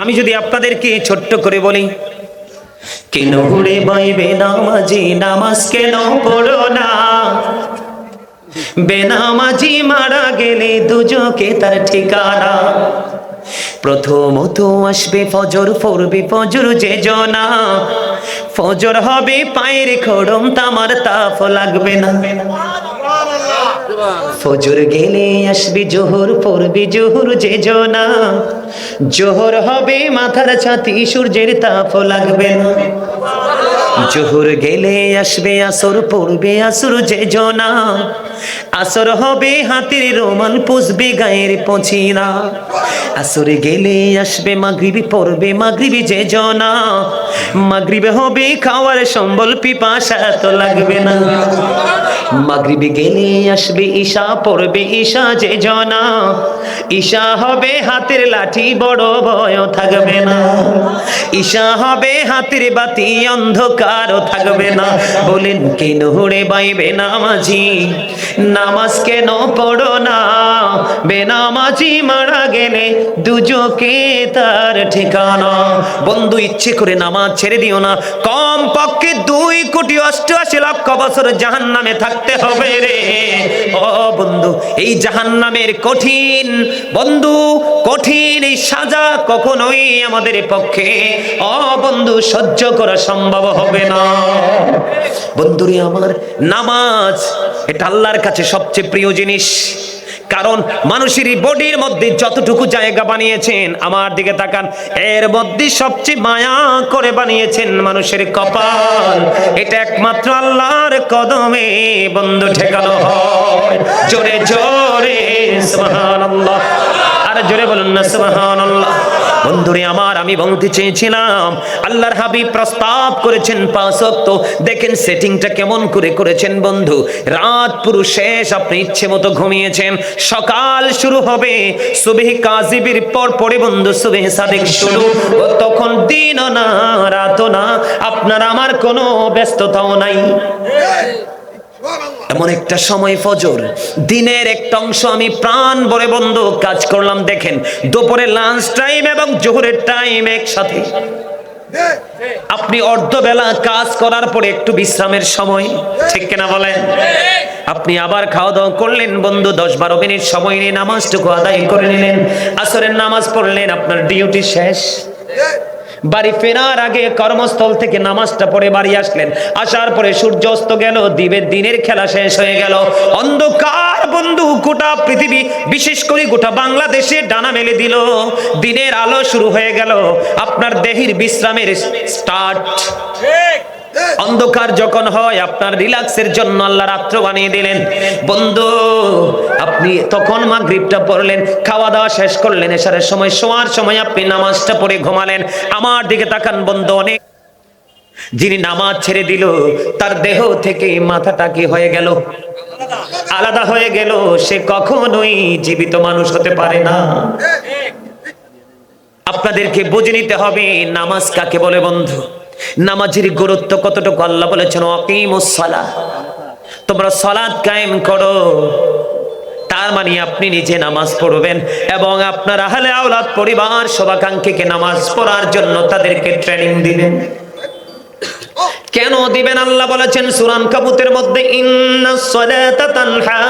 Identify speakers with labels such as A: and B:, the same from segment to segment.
A: আমি যদি আপনাদেরকে ছোট্ট করে বলি, কেন হুড়ে বাইবে নামাজি নামাজ কেন পড়ো না, বেনামাজি মারা গেলে দুজকে তার ঠিকানা। প্রথমত আসবে ফজর, পড়বে ফজর যে জনা, ফজর হবে পায়ের খড়ম, তামার তাপ লাগবে না। ফজর গেলে আসবে জোহর, পড়বে জোহর যে জনা, জোহর হবে মাথার ছাতি, সূর্যের তাপ লাগবে না। জোহর গেলে আসবে আসর, পড়বে আসর যে জনা, আসর হবে হাতের রোমাল, পুষবে গায়ের পছিনা। আসর গেলে আসবে মাগরিবি, পড়বে মাগরিবি যে জনা, মাগরিবে হবে খাওয়ার সম্বল, পিপাসা তো লাগবে না। মাগরিবি গেলে আসবে ঈশা, পড়বে ঈশা যে জনা, ঈশা হবে হাতের লাঠি, বড় ভয় থাকবে না। ঈশা হবে হাতের বাতি, অন্ধকারও থাকবে না। বলেন কেন হুড়ে বাইবে নামাজি নামাজ কেন পড়ো না, বেনামাজি মারা গেলে দুজকে তার ঠিকানা। বন্ধু, ইচ্ছে করে নামাজ ছেড়ে দিও না। কম পক্ষে 2,88,00,000 বছর জাহান্নামে থাকতে হবে রে। ও বন্ধু, এই জাহান্নামের কঠিন বন্ধু, কঠিন এই সাজা কখনোই আমাদের পক্ষে বন্ধু সহ্য করা সম্ভব হবে না। বন্ধুরে আমার, নামাজ এটা আল্লাহর কাছে সবচেয়ে প্রিয় জিনিস। কারণ মানুষের বডির মধ্যে যতটুকু জায়গা বানিয়েছেন, আমার দিকে তাকান, এর মধ্যে সবচেয়ে মায়া করে বানিয়েছেন মানুষের কপাল। এটা একমাত্র আল্লাহর কদমে বন্ধু ঠেকানো হয়। জোরে জোরে সুবহানাল্লাহ, আর জোরে বলুন না সুবহানাল্লাহ। বন্ধুরে আমার, আমি বলতে চেয়েছিলাম আল্লাহর হাবিব প্রস্তাব করেছেন 5 ওয়াক্ত। দেখেন সেটিংটা কেমন করে করেছেন বন্ধু। রাত পুরো শেষ, আপনি ইচ্ছে মতো ঘুমিয়েছেন, সকাল শুরু হবে সুবহ কাযিবের পর পরে বন্ধু সুবহ সাদিক শুরু। তখন দিনও না রাতও না, আপনার আমার কোনো ব্যস্ততাও নাই। এমন একটা সময় ফজর, দিনের একটা অংশ আমি প্রাণ ভরে বন্ধু কাজ করলাম। দেখেন দুপুরে লাঞ্চ টাইম এবং জোহরের টাইম একসাথে। আপনি অর্ধবেলা কাজ করার পরে একটু বিশ্রামের সময়, ঠিক কিনা বলেন? আপনি আবার খাওয়া দাওয়া করলেন বন্ধু, 10-12 মিনিট সময় নিয়ে নামাজটুকু আদায় করে নিলেন, আসরের নামাজ পড়লেন, আপনার ডিউটি শেষ। বাড়ি ফেরার আগে কর্মস্থল থেকে নামাজটা পড়ে বাড়ি আসলেন, আসার পরে সূর্য অস্ত গেল, দিনের খেলা শেষ হয়ে গেল, অন্ধকার বন্ধু গোটা পৃথিবী, বিশেষ করে গোটা বাংলাদেশে ডানা মেলে দিল, দিনের আলো শুরু হয়ে গেল, আপনার দেহের বিশ্রামের স্টার্ট। অন্ধকার যখন হয়, আপনার রিল্যাক্সের জন্য আল্লাহ রাত্র বানিয়ে দিলেন বন্ধু। আপনি তখন মাগরিবটা পড়লেন, খাওয়া দাওয়া শেষ করলেন, এশারের সময় শোয়ার সময় আপনি নামাজটা পড়ে ঘুমালেন। আমার দিকে তাকান বন্ধু, অনেক যিনি নামাজ ছেড়ে দিল তার দেহ থেকে মাথাটা কি হয়ে গেল? আলাদা হয়ে গেল। সে কখনোই জীবিত মানুষ হতে পারে না। আপনাদেরকে বুঝে নিতে হবে নামাজ কাকে বলে বন্ধু, নামাজের গুরুত্ব কতটুকু। আল্লাহ বলেছেন আকিমুস সালাহ, তোমরা সালাত কায়েম করো। তার মানে আপনি নিজে নামাজ পড়বেন এবং আপনার আহলে আওলাদ পরিবার শুভাকাঙ্ক্ষীকে নামাজ পড়ার জন্য তাদেরকে ট্রেনিং দিবেন। কেন দিবেন? আল্লাহ বলেছেন সূরা আনকাবুতের মধ্যে, ইন্নাস সালাতা তানহা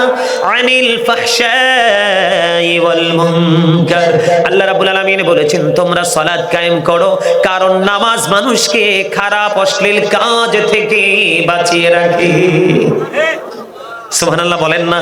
A: আনিল ফাহশাই ওয়াল মুনকার। আল্লাহ রাব্বুল আলামিন বলেছেন তোমরা সালাত কায়েম করো, কারণ নামাজ মানুষকে খারাপ অশ্লীল কাজ থেকে বাঁচিয়ে রাখে। সুবহানাল্লাহ বলেন না?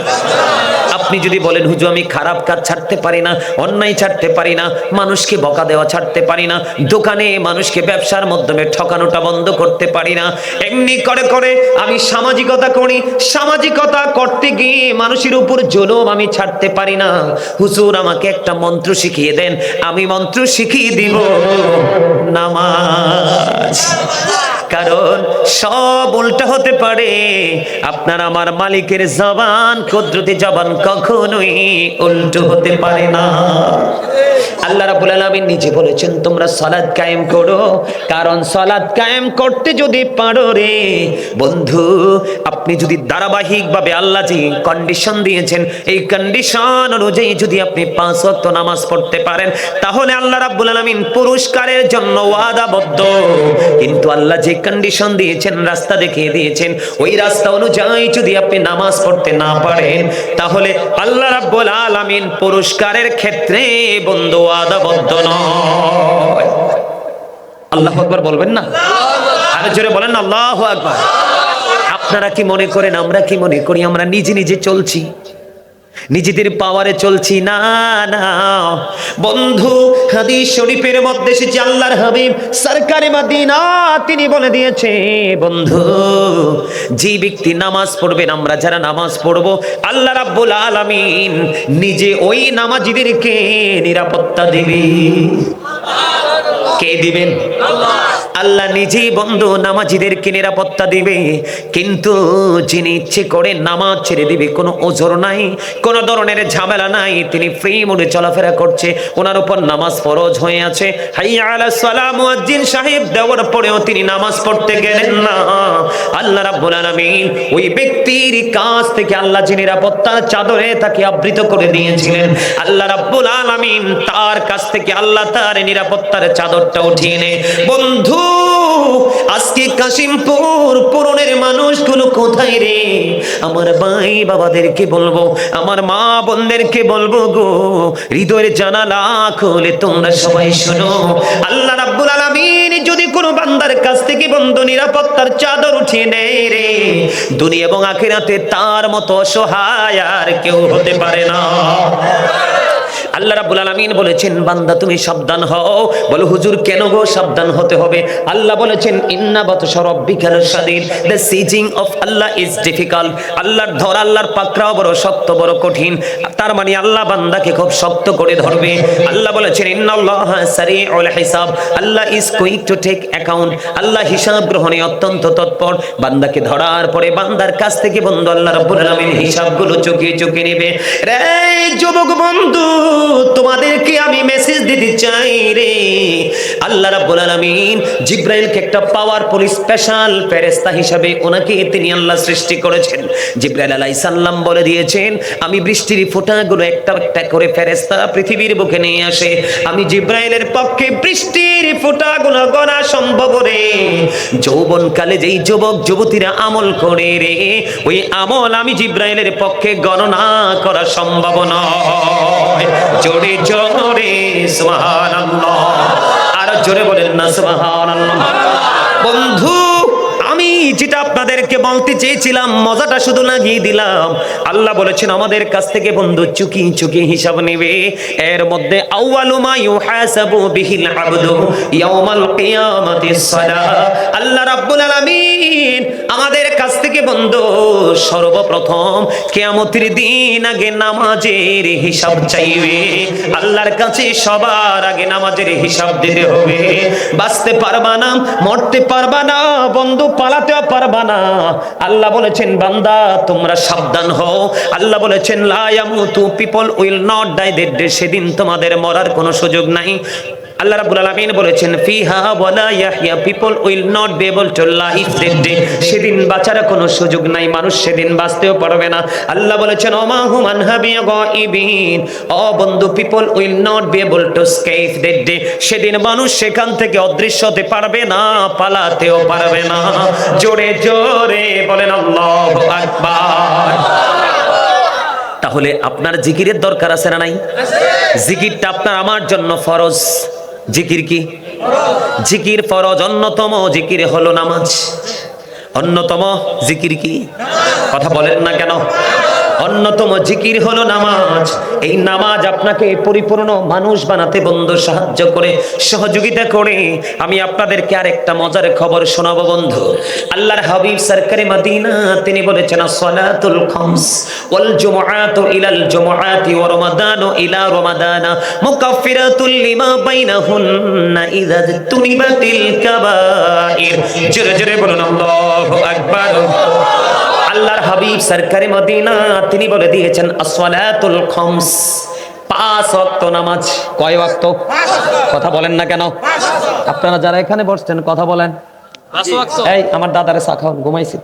A: আপনি যদি বলেন হুজুর আমি খারাপ কাজ ছাড়তে পারি না, অন্যায় ছাড়তে পারি না, মানুষকে বকা দেওয়া ছাড়তে পারি না, দোকানে মানুষকে ব্যবসার মাধ্যমে ঠকানোটা বন্ধ করতে পারি না, এমনি করে করে আমি সামাজিকতা করি, সামাজিকতা করতে গিয়ে মানুষের উপর জুলুম আমি ছাড়তে পারি না, হুজুর আমাকে একটা মন্ত্র শিখিয়ে দেন, আমি মন্ত্র শিখিয়ে দিব নামাজ। কারণ সব উল্টা হতে পারে। আপনার আমার মালিকের জবান, কুদরতি জবান কখনোই উল্টো হতে পারে না। আল্লাহ রাব্বুল আলামিন নিজে বলেছেন তোমরা সালাত কায়েম করো, কারণ সালাত কায়েম করতে যদি পারো রে বন্ধু, আপনি যদি ধারাবাহিকভাবে আল্লাহ যে কন্ডিশন দিয়েছেন এই কন্ডিশন অনুযায়ী যদি আপনি 5 ওয়াক্ত নামাজ পড়তে পারেন, তাহলে আল্লাহ রাব্বুল আলামিন পুরস্কারের জন্য ওয়াদাবদ্ধ। কিন্তু আল্লাহ যে কন্ডিশন দিয়েছেন, রাস্তা দেখিয়ে দিয়েছেন, ওই রাস্তা অনুযায়ী যদি আপনি নামাজ পড়তে না পারেন, তাহলে আল্লাহ রাব্বুল আলামিন পুরস্কারের ক্ষেত্রে বন্ধু ওয়াদাবদ্ধ নয়। আল্লাহু আকবার বলবেন না? আরো জোরে বলেন আল্লাহু আকবার। আপনারা কি মনে করেন, আমরা কি মনে করি আমরা নিজে নিজে চলছি, নিজেদের পাওয়ারে চলছি? না না বন্ধু, হাদিস শরীফের মধ্যে এসেছে আল্লাহর হাবিব সরকারে মদিনা তিনি বলে দিয়েছে, বন্ধু যে ব্যক্তি নামাজ পড়বেন, আমরা যারা নামাজ পড়ব, আল্লাহ রাব্বুল আলামিন নিজে ওই নামাজীদেরকে নিরাপত্তা দিবে। কে দিবেন? আল্লাহ নিজেই বন্ধু নামাজীদেরকে নিরাপত্তা দিবে। কিন্তু যিনি ইচ্ছে করে নামাজ ছেড়ে দিবে, কোনো ওজর নাই, কোনো ধরনের ঝামেলা নাই, তিনি ফ্রি মোডে চলাফেরা করছে, ওনার উপর নামাজ ফরজ হয়ে আছে, হাইয়া আলাস সালাহ মুয়াজ্জিন সাহেব দেওয়ার পরেও তিনি নামাজ পড়তে গেলেন না, আল্লাহ রাব্বুল আলামিন ওই ব্যক্তির কাছ থেকে আল্লাহ যে নিরাপত্তার চাদরে তাকে আবৃত করে দিয়েছিলেন, আল্লাহ রাব্বুল আলামিন তার কাছ থেকে আল্লাহ তার নিরাপত্তার চাদরটা উঠিয়ে নেয়। বন্ধু আজকে কাশিমপুর পুরনের মানুষগুলো কোথায় রে? আমার ভাই বাবাদেরকে বলবো, আমার মা বোনদেরকে বলবো গো, হৃদয়ের জানালা খুলে তোমরা সবাই শোনো, আল্লাহ রাব্বুল আলামিন যদি কোনো বান্দার কাছ থেকে বন্ধু নিরাপত্তার চাদর উঠিয়ে নেয় রে, দুনিয়া এবং আখিরাতে তার মতো অসহায় আর কেউ হতে পারে না। আল্লাহ রাব্বুল আলামিন বলেছেন বান্দা তুমি সাবধান হও। বলো হুজুর কেন গো সাবধান হতে হবে? আল্লাহ বলেছেন ইন্না বাতশা রাব্বিকা লাশাদীদ, the seizing of Allah is difficult. আল্লাহর ধরা, আল্লাহর পাকড়াও বড় শক্ত, বড় কঠিন। তার মানে আল্লাহ বান্দাকে খুব শক্ত করে ধরবে। আল্লাহ বলেছেন ইন্নাল্লাহা সারিউল হিসাব, Allah is quick to take account. Allah হিসাব গ্রহণে অত্যন্ত তৎপর। বান্দাকে ধরার পরে বান্দার কাছ থেকে বন্ধু আল্লাহ রাব্বুল আলামিন হিসাবগুলো চুকিয়ে চুকিয়ে নেবে। রে যুবক বন্ধু, তোমাদেরকে আমি মেসেজ দিতে চাই রে, আল্লাহ রাব্বুল আলামিন জিবরাইলকে একটা পাওয়ারফুল স্পেশাল ফেরেশতা হিসেবে ওনাকে তিনি আল্লাহ সৃষ্টি করেছেন। জিবরাইল আলাইহিস সালাম বলে দিয়েছেন আমি বৃষ্টির ফোঁটাগুলো একটা একটা করে ফেরেশতা পৃথিবীর বুকে নিয়ে আসে, আমি জিবরাইলের পক্ষে বৃষ্টির ফোঁটাগুলো গণা সম্ভব রে। যৌবনকালে যেই যুবক যুবতীরা আমল করে রে, ওই আমল আমি জিবরাইলের পক্ষে গণনা করা সম্ভব নয়। জোরে জোরে সুবহানাল্লাহ, আর জোরে বলেন না সুবহানাল্লাহ। বন্ধু আমি যেটা আপনাদেরকে বলতে চেয়েছিলাম, মজাটা শুধু লাগিয়ে দিলাম। আল্লাহ বলেছেন আমাদের কাছ থেকে বন্ধু চুকি চুকি হিসাব নেবে। এর মধ্যে আউয়ালু মা ইউহাসাবু বিহিল আবদু ইয়াউমাল কিয়ামাতিস সালাহ। আল্লাহ রাব্বুল আলামিন আমাদের কাছ থেকে বন্ধু সর্বপ্রথম কিয়ামতের দিন আগে নামাজের হিসাব চাইবে। আল্লাহর কাছে সবার আগে নামাজের হিসাব দিতে হবে। বাঁচতে পারবা না, মরতে পারবা না বন্ধু, পালাতেও পারবা না। আল্লাহ বলেছেন বান্দা তোমরা সাবধান হও। আল্লাহ বলেছেন লা ইয়ামুতু, people will not die that day, সেদিন তোমাদের মরার কোনো সুযোগ নাই। আল্লাহ রাব্বুল আলামিন বলেছেন ফিহা ওয়ালা ইয়াহইয়া, people will not be able to live that day, সেদিন বাঁচার কোনো সুযোগ নাই, মানুষ সেদিন বাঁচতেও পারবে না। আল্লাহ বলেছেন ওমা হুম আনহা বিগাইবিন, ও বন্ধু people will not be able to escape that day, সেদিন মানুষ সেখান থেকে অদৃশ্য হতে পারবে না, পালাতেও পারবে না। জোরে জোরে বলেন আল্লাহু আকবার। তাহলে আপনার জিকিরের দরকার আছে না নাই? জিকিরটা আপনার আমার জন্য ফরজ। জিকির কি? জিকির ফরজ। অন্যতম জিকির হলো নামাজ। অন্যতম জিকির কি? কথা বলেন না কেন? অন্যতম জিকির হলো নামাজ। এই নামাজ আপনাকে পরিপূর্ণ মানুষ বানাতে বন্ধু সাহায্য করে, সহযোগিতা করে। আমি আপনাদেরকে আরেকটা মজার খবর শোনাবো বন্ধু। আল্লাহর হাবিব সরকারে মদিনা তিনি বলেছেন, সালাতুল খামস ওয়াল জুমআতু ইলাল জুমআতি ওয়া রমাদানু ইলা রমাদানা মুকাফফিরাতুল লিমা বাইনাহুন্না ইযা তুনিবাতিল কাবাইর। জোরে জোরে বলুন আল্লাহু আকবার। আল্লাহর হাবিব সরকারে মদিনা তিনি বলে দিয়েছেন, আসসালাতুল খামস, 5 ওয়াক্ত নামাজ। কয় ওয়াক্ত? কথা বলেন না কেন? আপনারা যারা এখানে বসছেন কথা বলেন।
B: 5 ওয়াক্ত।
A: এই আমার দাদারে চা খাওয়ান, ঘুমাইছি।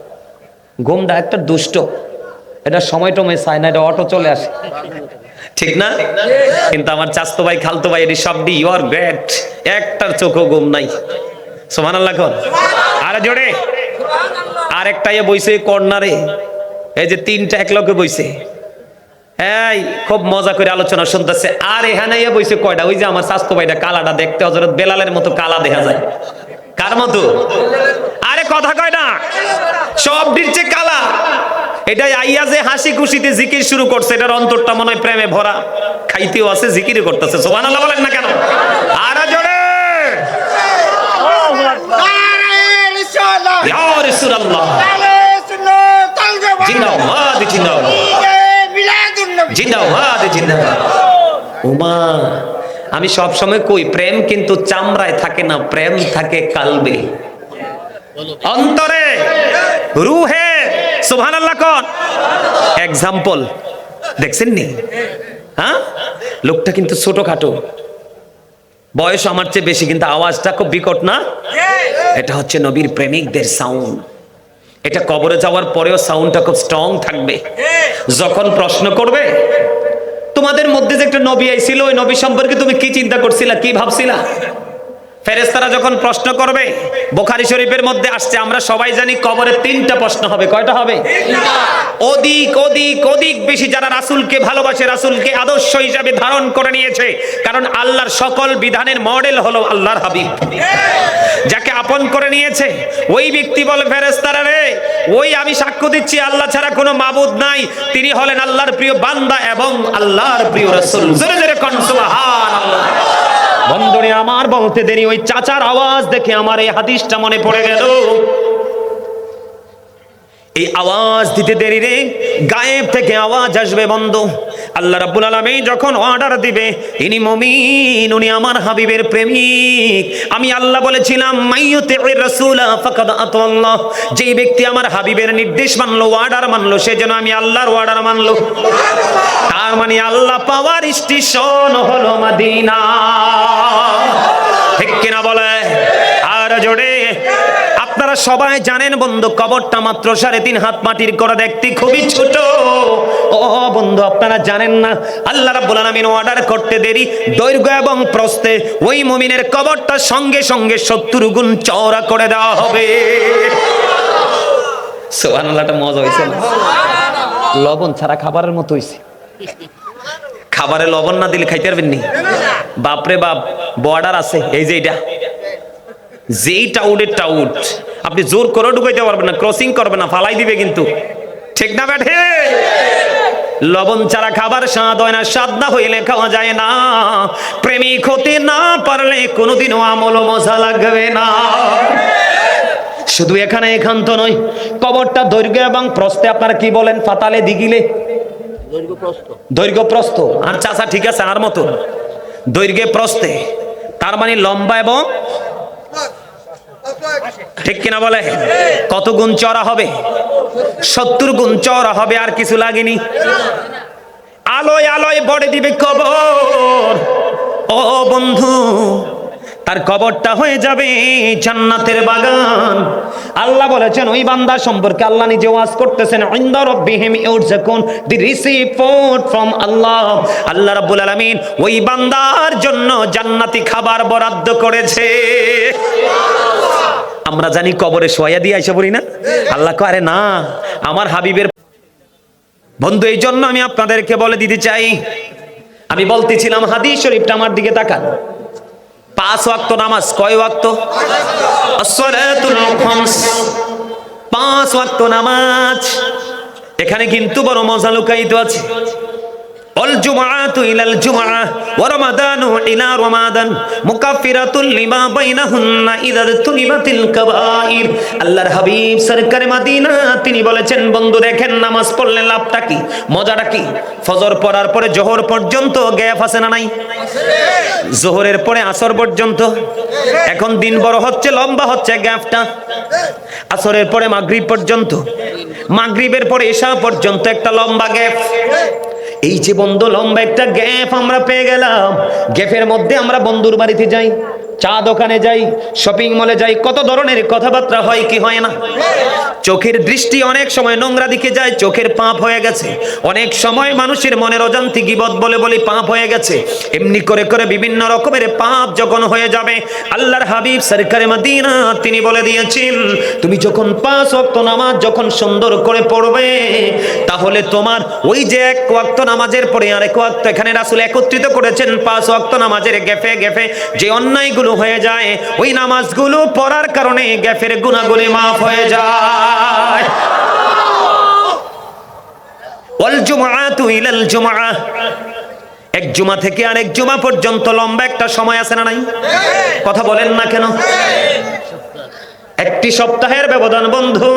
A: ঘুমটা একটা দুষ্ট, এটা সময় টময় চায় না, এটা অটো চলে আসে, ঠিক না? কিন্তু আমার চাচতো ভাই খালতো ভাই এটি সবটি ইউর গ্রেট, একটার চোখও ঘুম নাই। সুবহানাল্লাহ কোন? আরে জোরে। আর একটা বইছে কর্নারে, এই যে 3টা এক লগে বইছে, এই খুব মজা করে আলোচনা শুনতেছে। আর এখানে বইছে কয়টা? ওই যে আমার স্বাস্থ্য ভাইটা কালাটা দেখতে হযরত বেলালের মতো কালা দেখা যায়। কার মতো? আরে কথা কয় না, সব দিচ্ছে কালা। এটাই আইয়া যে হাসি খুশিতে জিকির শুরু করছে, এটার অন্তরটা মনে হয় প্রেমে ভরা, খাইতেও আছে জিকিরও করতেছে। সুবহানাল্লাহ বলেন না কেন? আর জোরে ইয়া রাসূলুল্লাহ, জিন্দাবাদ জিন্দাবাদ জিন্দাবাদ জিন্দাবাদ। ওমা, আমি সব সময় কই, প্রেম কিন্তু চামড়ায় থাকে না, প্রেম থাকে কালবে, অন্তরে, রুহে। সুবহানাল্লাহ কোন? এক্সাম্পল দেখছেন নি? হ্যাঁ, লোকটা কিন্তু ছোটখাটো, বয়স আমার চেয়ে বেশি, কিন্তু আওয়াজটা খুব বিকট না? এটা হচ্ছে নবীর প্রেমিকদের সাউন্ড। এটা কবরে যাওয়ার পরেও সাউন্ডটা খুব স্ট্রং থাকবে। যখন প্রশ্ন করবে, তোমাদের মধ্যে যে একটা নবী আইছিল, ওই নবী সম্পর্কে তুমি কি চিন্তা করছিলা, কি ভাবছিলা? ফেরেশতারা যখন প্রশ্ন করবে, বুখারী শরীফের মধ্যে আসছে, আমরা সবাই জানি কবরে 3টা প্রশ্ন হবে। কয়টা হবে? অধিক অধিক অধিক বেশি যারা রাসূলকে ভালোবাসে, রাসূলকে আদর্শ হিসাবে ধারণ করে নিয়েছে, কারণ আল্লাহর সকল বিধানের মডেল হলো আল্লাহর হাবিব, যাকে আপন করে নিয়েছে। ওই ব্যক্তি বলে, ফেরেশতারা রে, ওই আমি সাক্ষ্য দিচ্ছি আল্লাহ ছাড়া কোনো মাবুদ নাই, তিনি হলেন আল্লাহর প্রিয় বান্দা এবং আল্লাহর প্রিয় রাসূল। জোরে জোরে কোন সুবহানাল্লাহ। বন্ধুরে আমার, বলতে দেরি, ওই চাচার আওয়াজ দেখে আমার এই হাদিসটা মনে পড়ে গেল। এই আওয়াজ দিতে দেরি রে, গায়েব থেকে আওয়াজ আসবে বন্ধু। আল্লাহ রাব্বুল আলামিন যখন অর্ডার দিবে, ইনি মুমিন, উনি আমার হাবিবের প্রেমিক। আমি আল্লাহ বলেছিলাম, মাইয়ুতির রাসূলা ফাকাদ আতাল্লাহ, যেই ব্যক্তি আমার হাবিবের নির্দেশ মানলো, অর্ডার মানলো, সেজন্য আমি আল্লাহর অর্ডার মানলো। তার মানে আল্লাহ পাওয়ার স্টেশন হলো মদিনা, ঠিক কিনা বলে? আর জোরে। আপনারা সবাই জানেন বন্ধু, কবরটা মাত্র 3.5 হাত মাটির করা, দেখতে খুবই ছোট। ও বন্ধু, আপনারা জানেন না, আল্লাহ রাব্বুল আলামিন অর্ডার করতে দেরি, দৈর্ঘ্য এবং প্রস্থে ওই মুমিনের কবরটা সঙ্গে সঙ্গে 70 গুণ চওড়া করে দেওয়া হবে। সুবহানাল্লাহটা মজা হইছে না? লবণ ছাড়া খাবারের মতো হইছে। খাবারে লবণ না দিলে খাইতে পারবেন নি? বাপরে বাপ, বর্ডার আছে। এই যে এটা, যেই টাউডের টাউট, আপনি জোর করে ঢুকাইতে পারবেন না, ক্রসিং করবে না, ফালাই দিবে কিন্তু, ঠিক না ব্যাঠে? লবণ ছাড়া খাবার স্বাদ হয় না, স্বাদ না হইলে খাওয়া যায় না। প্রেমিক হতে না পারলে কোনোদিনও আমল মজা লাগবে না। শুধু এখানে একান্ত নয়, কবরটা দৈর্ঘ্য এবং প্রস্থে আপনারা কি বলেন? ফাতালে দিগিলে দৈর্ঘ্য প্রস্থ। আর চাচা ঠিক আছে, আর মতো দৈর্ঘ্যে প্রস্থে, তার মানে লম্বা এবং, ঠিক কিনা বলে? কত গুণ চওড়া হবে? 70 গুণ চওড়া হবে। আর কিছু লাগেনি। আলোয় আলোয় বড়ে দিবে কবর। ও বন্ধু, তার কবরটা হয়ে যাবে জান্নাতের বাগান। আল্লাহ বলেছেন ওই বান্দা সম্পর্কে, আল্লাহ নিজে ওয়াজ করতেছেন, ইনদা রাব্বিহিম ইউরজাকুন, দি রিসিভ ফুড ফ্রম আল্লাহ। আল্লাহ রাব্বুল আলামিন ওই বান্দার জন্য জান্নাতি খাবার বরাদ্দ করেছে। আমরা জানি কবরে শোয়া দিয়ে আইসা পড়ি না, আল্লাহ কয় আরে না, আমার হাবিবের বন্ধু। এই জন্য আমি আপনাদেরকে বলে দিতে চাই, আমি বলতেছিলাম হাদিস শরীফটা আমার দিকে তাকান। 5 ওয়াক্ত নামাজ। কয় ওয়াক্ত? আসসালাতুল খামস, 5 ওয়াক্ত নামাজ। এখানে কিন্তু বড় মজা লুকায়িত আছে। অল জুমআতু ইলাল জুমআহ ওয়া রমাদানু ইলা রমাদান মুকাফফিরাতুল লিমা বাইনাহুন্না ইযা তুনিবাতিল কাবাইর। আল্লাহর হাবিব সরকারে মদিনা তিনি বলেছেন, বন্ধু দেখেন নামাজ পড়লে লাভটা কি, মজাটা কি? ফজর পড়ার পরে জোহর পর্যন্ত গ্যাপ আছে না নাই? জোহরের পরে আসর পর্যন্ত। এখন দিন বড় হচ্ছে, লম্বা হচ্ছে গ্যাপটা। আসরের পরে মাগরিব পর্যন্ত, মাগরিবের পরে ইশা পর্যন্ত একটা লম্বা গ্যাপ। এই যে বন্ধু লম্বা একটা গ্যাপ আমরা পেয়ে গেলাম, গ্যাপের মধ্যে আমরা বন্ধুর বাড়িতে যাই, চা দোকানে যাই, শপিং মলে যাই, কত ধরনের কথাবার্তা হয় কি হয় না? চোখের দৃষ্টি অনেক সময় নোংরা দিকে যায়, চোখের পাপ হয়ে গেছে। অনেক সময় মানুষের মনের অজান্তে গীবত বলে বলে পাপ হয়ে গেছে। এমনি করে করে বিভিন্ন রকমের পাপ যখন হয়ে যাবে, আল্লাহর হাবিব সরকারে মদিনা তিনি বলে দিয়েছেন, তুমি যখন 5 ওয়াক্ত নামাজ যখন সুন্দর করে পড়বে, তাহলে তোমার ওই যে 1 ওয়াক্ত নামাজের পরে আরেক ওয়াক্ত, এখানে রাসূল একত্রিত করেছেন 5 ওয়াক্ত নামাজের গ্যাপে গ্যাপে যে অন্যায়গুলো হয়ে যায়, ওই নামাজগুলো পড়ার কারণে গ্যাপের গুনাহগুলো মাফ হয়ে যায়। ওয়াল জুমআতু ইলাল জুমআহ, এক জুমা থেকে আরেক জুমা পর্যন্ত লম্বা একটা সময় আছে না নাই? কথা বলেন না কেন? একটি সপ্তাহের ব্যবধান বন্ধু,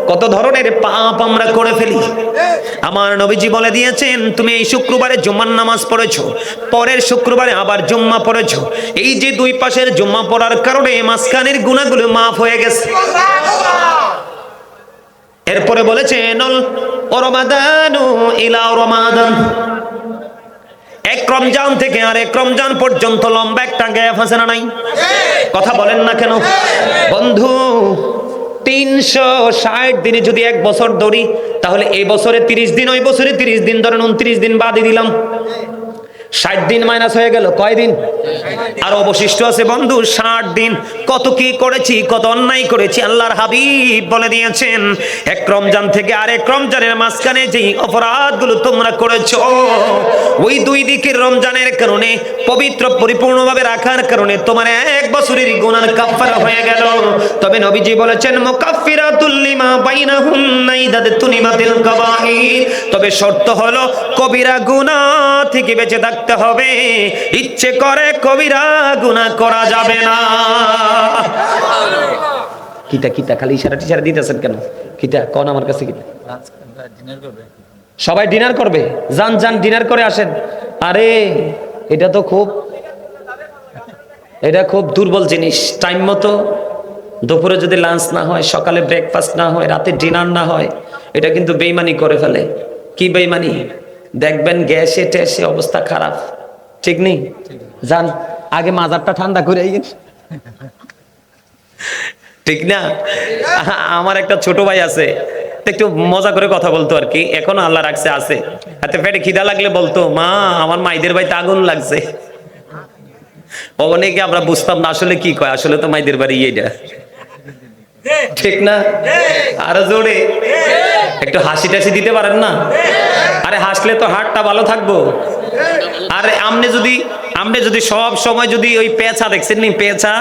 A: কত ধরনের পাপ আমরা করে ফেলি। আমার নবীজি বলে দিয়েছেন, তুমি এই শুক্রবারে জুম্মার নামাজ পড়েছো, পরের শুক্রবারে আবার জুম্মা পড়েছো, এই যে 2 পাশের জুম্মা পড়ার কারণে মাঝখানের গুনাহগুলো মাফ হয়ে গেছে। এরপরে বলেছেন রমাদানু ইলা রমাদান, এক রমজান থেকে আরেক রমজান পর্যন্ত লম্বা একটা গ্যাপ আছে না নাই? কথা বলেন না কেন? বন্ধু 360 দিনে যদি 1 বছর ধরি, তাহলে এই বছরে 30 দিন, ওই বছরে 30 দিন, ধরেন 29 দিন বাদই দিলাম, 60 দিন মাইনাস হয়ে গেল। কয় দিন আর অবশিষ্ট আছে বন্ধু? 60 দিন। কত কি করেছি, কত অন্যায় করেছি। আল্লাহর হাবিব বলে দিয়েছেন, এক রমজান থেকে আরেক রমজানের মাঝখানে যেই অপরাধগুলো তোমরা করেছো, ওই 2 দিকের রমজানের কারণে পবিত্র পরিপূর্ণভাবে রাখার কারণে তোমার 1 বছরের গুনার কাফারা হয়ে গেল। তবে নবীজি বলেছেন, মুকাফফিরাতুল লিমা বাইনাহুন্না ইযা তুনিবাতিল কাবাইর, তবে শর্ত হলো কবিরা গুনাহ থেকে বেঁচে থাকতে হবে, ইচ্ছে করে কবিরা গুনাহ করা যাবে না। কিটা কিটা খালি ইশারা টিশারা দিতেছেন কেন? কিটা কোন আমার কাছে কিটা? সবাই ডিনার করবে? যান যান ডিনার করে আসেন। আরে এটা তো খুব দুর্বল জিনিস। টাইম মতো দুপুরে যদি লাঞ্চ না হয়, সকালে ব্রেকফাস্ট না হয়, রাতে ডিনার না হয়, এটা কিন্তু বেইমানি করে ফেলে। কি বেইমানি? দেখবেন গ্যাসে ট্যাসে অবস্থা খারাপ। ঠিক নেই? যান আগে মাজারটা ঠান্ডা করে আইন। ঠিক না? আমার একটা ছোট ভাই আছে, একটু মজা করে কথা বলতো আর কি, এখনো আল্লাহ রাখছে আছে। হাতে পেটে খিদা লাগলে বলতো, মা আমার মাইদের বাড়িতে আগুন লাগছে। অনেকে আমরা বুঝতাম না আসলে কি কয়, আসলে তো মাইদের বাড়ি এইটা। ঠিক না? আরো জোরে একটু হাসি টাসি দিতে পারেন না? আরে হাসলে তো হাড়টা ভালো থাকবো। আরে আমনে যদি সব সময় যদি ওই পেঁচা দেখছেন নি, পেঁচা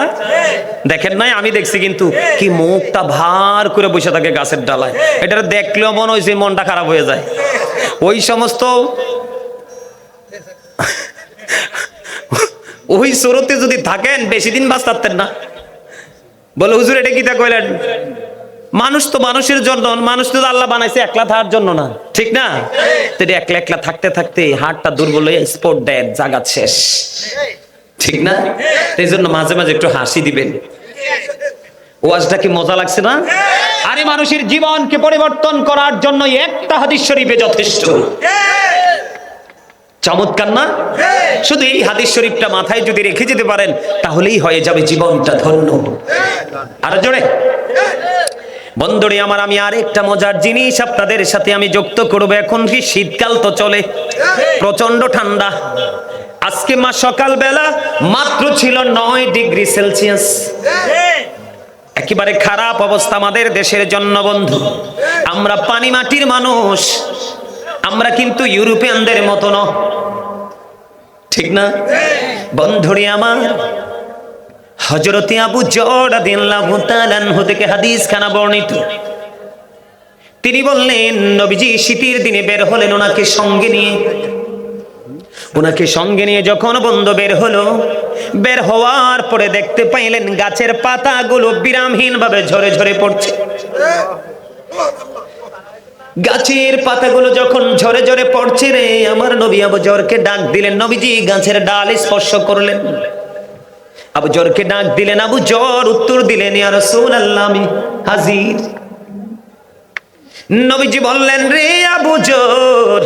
A: দেখেন নাই? আমি দেখছি কিন্তু কি মুখটা ভার করে বসে থাকে গাছের ডালায়, এটা দেখলেও মনে হয়েছে মনটা খারাপ হয়ে যায়। ওই সমস্ত ওই সুরতে যদি থাকেন বেশি দিন বাঁচতেন না। বলে হুজুর এটা কিতা কইলেন? মানুষ তো মানুষের জন্য, মানুষ তো আল্লাহ বানাইছে একলা থাকার জন্য না। ঠিক না? তো একলা একলা থাকতে থাকতে হাড়টা দুর্বল হয়ে স্পট ডেড, জাগাত শেষ। ঠিক না? এই জন্য মাঝে মাঝে একটু হাসি দিবেন। ওয়াজটা কি মজা লাগছে না? আরে মানুষের জীবনকে পরিবর্তন করার জন্য একটা হাদিস শরীফে যথেষ্ট। চমৎকার না? শুধু এই হাদিস শরীফটা মাথায় যদি রেখে যেতে পারেন, তাহলেই হয়ে যাবে জীবনটা ধন্য। আর জোরে বন্ধুরে আমার, আমি আরেকটা মজার জিনিস আপনাদের সাথে আমি যুক্ত করব। এখন কি শীতকাল তো চলে, প্রচন্ড ঠান্ডা। আজকে সকালবেলা মাত্র ছিল 9 ডিগ্রি সেলসিয়াস। একেবারে খারাপ অবস্থা আমাদের দেশের জন্য বন্ধু। আমরা পানি মাটির মানুষ, আমরা কিন্তু ইউরোপিয়ানদের মতো না। ঠিক না বন্ধুরে আমার? হযরত আবু যর রাদিয়াল্লাহু তাআলা আনহু থেকে হাদিস খানা বর্ণিত, তিনি বললেন নবীজি শীতের দিনে বের হলেন ওনাকে সঙ্গে নিয়ে যখন বন্ধু বের হলো, বের হওয়ার পরে দেখতে পাইলেন গাছের পাতাগুলো বিরামহীন ভাবে ঝরে ঝরে পড়ছে। গাছের পাতাগুলো যখন ঝরে ঝরে পড়ছে রে, আমার নবী আবু জরকে ডাক দিলেন। নবীজি গাছের ডাল স্পর্শ করলেন, আবু জরকে ডাক দিলেন। আবু জর উত্তর দিলেন, ইয়া রাসূলুল্লাহ আমি হাজির। নবীজি বললেন, রে আবু জর,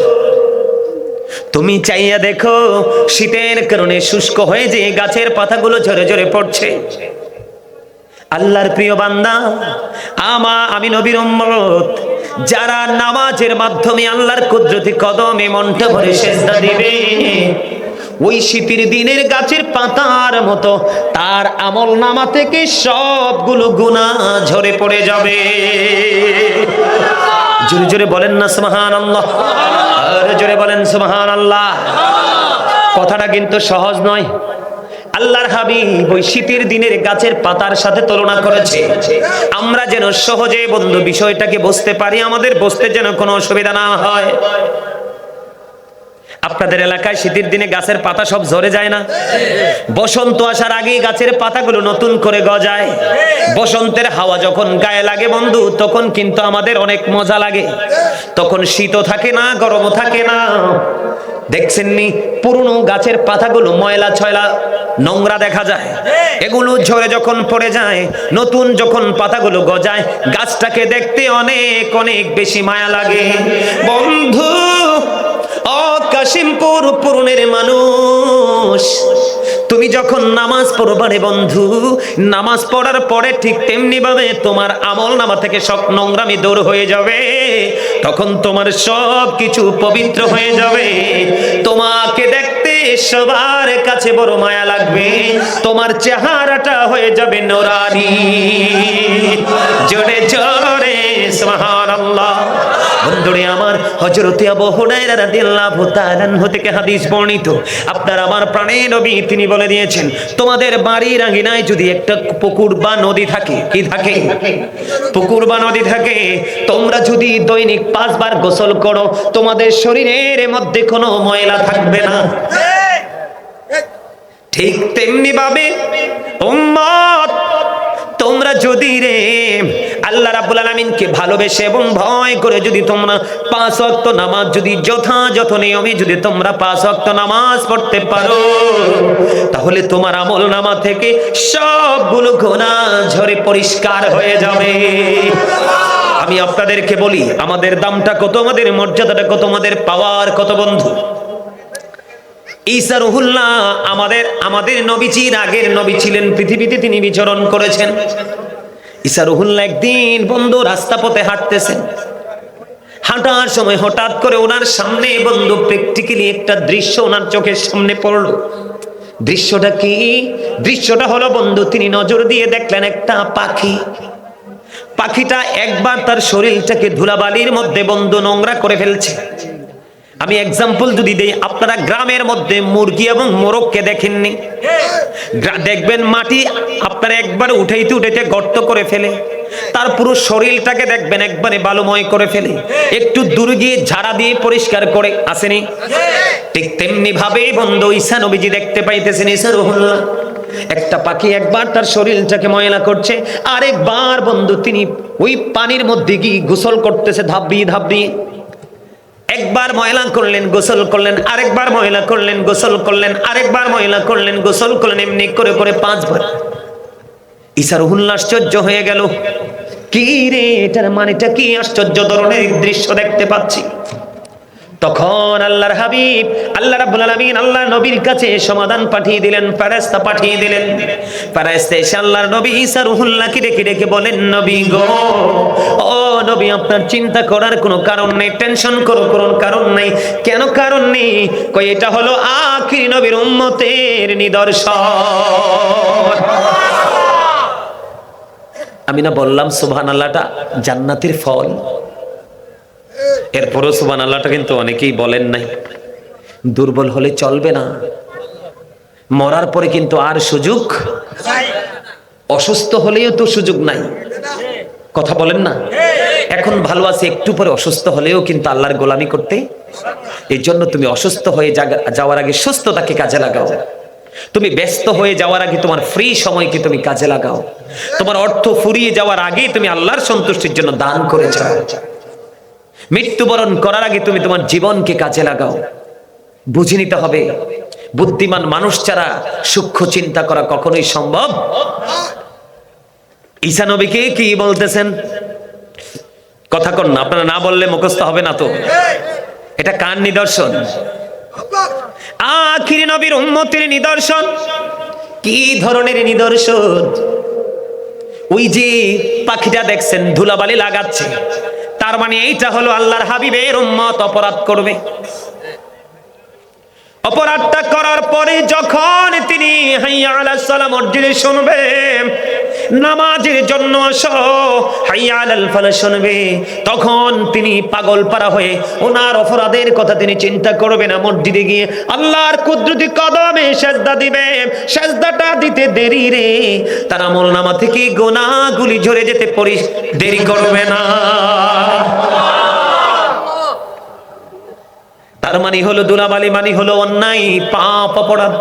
A: তুমি চাইয়া দেখো শীতের কারণে শুষ্ক হয়ে যে গাছের পাতাগুলো ঝরে ঝরে পড়ছে। আল্লাহর প্রিয় বান্দা, আমি নবীর উম্মত, যারা নামাজের মাধ্যমে আল্লাহর কুদরতি কদমে মনটা ভরে সিজদা দিবে, ওই শীতের দিনের গাছের পাতার মতো তার আমল নামা থেকে সবগুলো গুনাহ ঝরে পড়ে যাবে। জোরে জোরে বলেন না সুবহানাল্লাহ, আর জোরে বলেন সুবহানাল্লাহ। কথাটা কিন্তু সহজ নয়। আল্লাহর হাবিব ওই শীতের দিনের গাছের পাতার সাথে তুলনা করেছে। আমরা যেন সহজে বন্ধু বিষয়টাকে বুঝতে পারি, আমাদের বুঝতে যেন কোনো অসুবিধা না হয়। আপনাদের এলাকায় শীতের দিনে গাছের পাতা সব ঝরে যায় না? বসন্ত আসার আগেই গাছের পাতাগুলো নতুন করে গজায়। বসন্তের হাওয়া যখন গায়ে লাগে বন্ধু, তখন কিন্তু আমাদের অনেক মজা লাগে। তখন শীতও থাকে না, গরমও থাকে না। দেখছেননি পুরনো গাছের পাতাগুলো ময়লা ছয়লা নোংরা দেখা যায়, এগুলো ঝরে যখন পড়ে যায়, নতুন যখন পাতাগুলো গজায়, গাছটাকে দেখতে অনেক অনেক বেশি মায়া লাগে। বন্ধু ও কাশিমপুর পুরনের মানুষ, তুমি যখন নামাজ পড়বারে বন্ধু, নামাজ পড়ার পরে ঠিক তেমনি ভাবে তোমার আমল নামা থেকে সব নোংরামি দূর হয়ে যাবে। তখন তোমার সব কিছু পবিত্র হয়ে যাবে। তোমাকে দেখতে সবার কাছে বড় মায়া লাগবে। তোমার চেহারাটা হয়ে যাবে নূরানি। জোরে জোরে সুবহানাল্লাহ। বন্ধুরে আমার, হযরত আবু হুরায়রা রাদিয়াল্লাহু তাআলা আনহু থেকে হাদিস বর্ণিত, আপনার আমার প্রাণের নবী তিনি বলে দিয়েছেন, তোমাদের বাড়ির আঙিনায় যদি একটা পুকুর বা নদী থাকে, কি থাকে? পুকুর বা নদী থাকে, তোমরা যদি দৈনিক 5 বার গোসল করো, তোমাদের শরীরের মধ্যে কোনো ময়লা থাকবে না। ঠিক তেমনি ভাবে উম্মত, তোমরা যদি রে আল্লাহ রাব্বুল আলামিনকে ভালোবেসে এবং ভয় করে যদি তোমরা 5 ওয়াক্ত নামাজ যদি যথাযথ নিয়মে যদি তোমরা 5 ওয়াক্ত নামাজ পড়তে পারো, তাহলে তোমার আমল নামা থেকে সবগুলো গুনাহ ঝরে পরিষ্কার হয়ে যাবে। আমি আপনাদেরকে বলি, আমাদের দামটা কত, আমাদের মর্যাদাটা কত, আমাদের পাওয়ার কত বন্ধু। ঈসা রুহুল্লাহ আমাদের নবীজির আগের নবী ছিলেন, পৃথিবীতে তিনি বিচরণ করেছেন। ঈসা রুহুল্লাহ একদিন বন্ধু রাস্তা পথে হাঁটতেছেন, হাঁটার সময় হঠাৎ করে ওনার সামনে বন্ধু প্র্যাকটিক্যালি একটা দৃশ্য ওনার চোখের সামনে পড়লো। দৃশ্যটা কি? দৃশ্যটা হলো বন্ধু, তিনি নজর দিয়ে দেখলেন একটা পাখি। পাখিটা একবার তার শরীরটাকে ধুলাবালির মধ্যে বন্ধু নোংরা করে ফেলছে। আমি এক্সাম্পল যদি দেই, আপনারা গ্রামের মধ্যে মুরগি এবং মোরগকে দেখেননি? দেখবেন মাটি আপনারা একবার উঠাইতে উঠাইতে গর্ত করে ফেলে, তার পুরো শরীরটাকে দেখবেন একবারে বালুময় করে ফেলে, একটু দূরে গিয়ে ঝাড়া দিয়ে পরিষ্কার করে আসেনি? ঠিক তেমনি ভাবে বন্ধু ঈসা নবীজি দেখতে পাইতেছেন, ঈসা রুহুল্লাহ একটা পাখি একবার তার শরীরটাকে ময়লা করছে, আরেকবার বন্ধু তিনি ওই পানির মধ্যে গিয়ে গোসল করতেছে, ধাপ দিয়ে ধাপ দিয়ে। একবার ময়লা করলেন, গোসল করলেন, আরেকবার ময়লা করলেন, গোসল করলেন, আরেকবার ময়লা করলেন, গোসল করলেন, এমনি করে করে 5 বার। ঈসা রুহুল্লাহ আশ্চর্য হয়ে গেল, কি রে এটার মানেটা কি? আশ্চর্য ধরনের দৃশ্য দেখতে পাচ্ছি। তখন আল্লাহর হাবিব আল্লাহ রাব্বুল আলামিন আল্লাহর নবীর কাছে সমাধান পাঠিয়ে দিলেন, ফেরেশতা পাঠিয়ে দিলেন। ফেরেশতা এসে আল্লাহর নবী ঈসা রুহুল্লাহকে ডেকে ডেকে বলেন, নবী গো, ও নবী, আপনার চিন্তা করার কোনো কারণ নেই, টেনশন করার কারণ নেই। কেন কারণ নেই? কই এটা হলো আখির নবীর উম্মতের নিদর্শন। আমি না বললাম সুবহানাল্লাহটা জান্নাতের ফল? এরপরও সুবহানাল্লাহটা কিন্তু অনেকেই বলেন নাই। দুর্বল হলে চলবে না, মরার পরে কিন্তু আর সুযোগ, অসুস্থ হলেও তো সুযোগ নাই। কথা বলেন না? এখন ভালো আছে, একটু পরে অসুস্থ হলেও কিন্তু আল্লাহর গোলামি করতে। এই জন্য তুমি অসুস্থ হয়ে যাওয়ার আগে সুস্থতাকে কাজে লাগাও। তুমি ব্যস্ত হয়ে যাওয়ার আগে তোমার ফ্রি সময়কে তুমি কাজে লাগাও। তোমার অর্থ ফুরিয়ে যাওয়ার আগে তুমি আল্লাহর সন্তুষ্টির জন্য দান করে যাও। মৃত্যুবরণ করার আগে তুমি তোমার জীবনকে কাজে লাগাও। বুঝে নিতে হবে, বুদ্ধিমান মানুষ ছাড়া সূক্ষ্ম চিন্তা করা কখনোই সম্ভব। ঈসা নবীকে কি বলতেছেন? কথা কন না, আপনারা না বললে মুখস্থ হবে না তো। এটা কার নিদর্শন? আখির নবীর উম্মতের নিদর্শন। কি ধরনের নিদর্শন? ওই যে পাখিটা দেখছেন ধুলাবালি লাগাচ্ছে, তার মানে এইটা হলো আল্লাহর হাবিবের উম্মত অপরাধ করবে। অপরাধটা করার পরে যখন তিনি হাইয়া আলাস সালাম মসজিদে শুনবে, নামাজের জন্য আসো, হাইয়া আলাল ফালাহ শুনবে, তখন তিনি পাগল পারা হয়ে ওনার অপরাধের কথা তিনি চিন্তা করবে না। মসজিদে গিয়ে আল্লাহর কুদরতি কদমে সেজদা দিবে। সেজদাটা দিতে দেরি রে, তার আমলনামা থেকে গুনাহগুলি ঝরে যেতে দেরি করবে না। তার মানে হলো ধুলাবালি মানে হলো অন্যায়, পাপ, অপরাধ।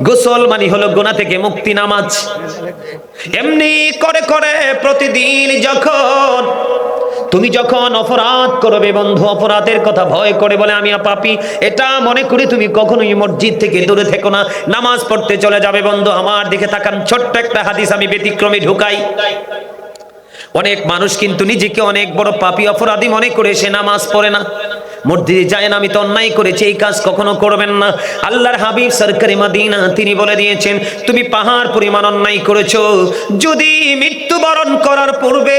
A: গোসল মানে হলো গুনাহ থেকে মুক্তি, নামাজ। এমনি করে করে প্রতিদিন তুমি যখন অপরাধ করবে বন্ধু, অপরাধের কথা ভয় করে বলে আমি পাপী এটা মনে করি তুমি কখনোই মসজিদ থেকে দূরে থেকো না, নামাজ পড়তে চলে যাবে। বন্ধু আমার দিকে তাকান, ছোট্ট একটা হাদিস আমি ব্যতিক্রমে ঢুকাই। অনেক মানুষ কিন্তু নিজেকে অনেক বড় পাপী অপরাধী মনে করে সে নামাজ পড়ে না, মসজিদে যায় না। আমি তো অন্যায় করেছি, এই কাজ কখনো করবেন না। আল্লাহর হাবিব সরকারি মদিনা তিনি বলে দিয়েছেন, তুমি পাহাড় পরিমাণ অন্যায় করেছো, যদি মৃত্যুবরণ করার পূর্বে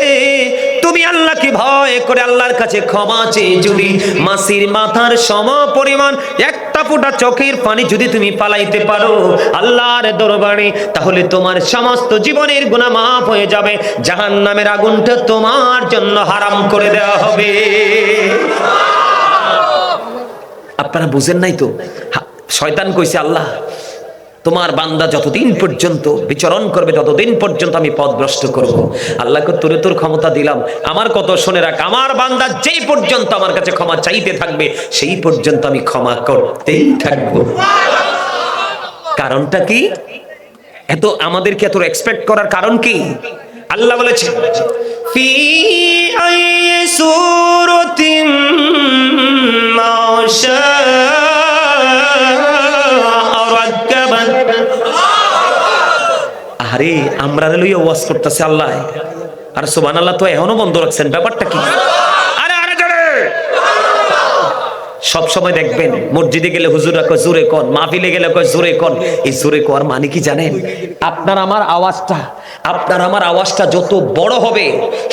A: তুমি আল্লাহকে ভয় করে আল্লাহর কাছে ক্ষমা চেয়ে যদি মাসির মাথার সম পরিমাণ একটা ফোঁটা চোখের পানি যদি তুমি পালাইতে পারো আল্লাহর দরবারে, তাহলে তোমার সমস্ত জীবনের গুনাহ মাফ হয়ে যাবে। জাহান্নামের আগুনটা তোমার জন্য হারাম করে দেওয়া হবে। আপনারা বুঝেন নাই তো? শয়তান কইছে আল্লাহ তোমার বান্দা যতদিন পর্যন্ত বিচরণ করবে ততদিন পর্যন্ত আমি পথভ্রষ্ট করব। আল্লাহকে তোর ক্ষমতা দিলাম, আমার কত শুনে রাখ, আমার বান্দা যেই পর্যন্ত আমার কাছে ক্ষমা চাইতে থাকবে সেই পর্যন্ত আমি ক্ষমা করতেই থাকবো। কারণটা কি? এত আমাদেরকে এত এক্সপেক্ট করার কারণ কি? আল্লাহ বলেছেন ফি আইয়ি সূরাতিন মাশা রাক্কাবান। আরে আমরা লইয়া ওয়াজ করতেছে আল্লাহ, আর সুবহানাল্লাহ তো এখনো বন্ধ রাখছেন, ব্যাপারটা কি? সব সময় দেখবেন মসজিদে গেলে হুজুররা কয় জোরে কোন, মাহফিলে গেলে কয় জোরে কোন। এই জোরে কোয়ার মানে কি জানেন? আপনার আমার আওয়াজটা যত বড় হবে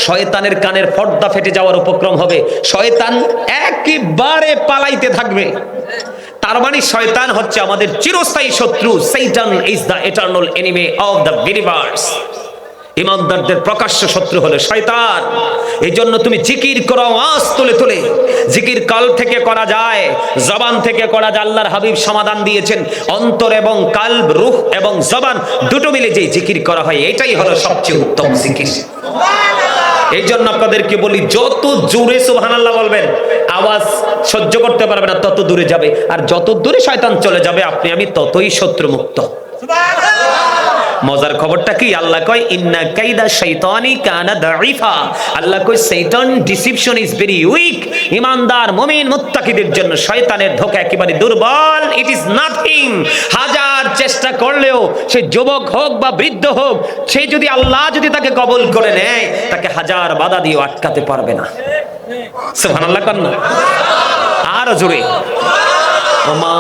A: শয়তানের কানের পর্দা ফেটে যাওয়ার উপক্রম হবে, শয়তান একেবারে পালাইতে থাকবে। তার মানে শয়তান হচ্ছে আমাদের চিরস্থায়ী শত্রু। Satan is the eternal enemy of the believers. ইমানদারদের প্রকাশ্য শত্রু হলো শয়তান। এই জন্য তুমি জিকির করো আওয়াজ তুলে তুলে। জিকির কাল থেকে করা যায়, জবান থেকে করা যায়। আল্লাহর হাবিব সমাধান দিয়েছেন, অন্তর এবং কালব, রূহ এবং জবান দুটো মিলে যে জিকির করা হয় এটাই হলো সবচেয়ে উত্তম জিকির। এই জন্য আপনাদেরকে বলি, যত জোরে সুবহানাল্লাহ বলবেন আওয়াজ সহ্য করতে পারবে না তত দূরে যাবে, আর যত দূরে শয়তান চলে যাবে আপনি আমি ততই শত্রুমুক্ত। মজার খবরটা কি? আল্লাহ কয় ইন্না কাইদা শাইতানি কানা দাঈফা। আল্লাহ কয় শয়তান ডিসিপশন ইজ ভেরি উইক। ইমানদার মুমিন মুত্তাকিদের জন্য শয়তানের ধোঁকা একেবারে দুর্বল। It is nothing. হাজার চেষ্টা করলেও সে যুবক হোক বা বৃদ্ধ হোক, সে যদি আল্লাহ যদি তাকে কবুল করে নেয় তাকে হাজার বাধা দিয়ে আটকাতে পারবে না। সুবহানাল্লাহ কান্না আরো জোরে ওমা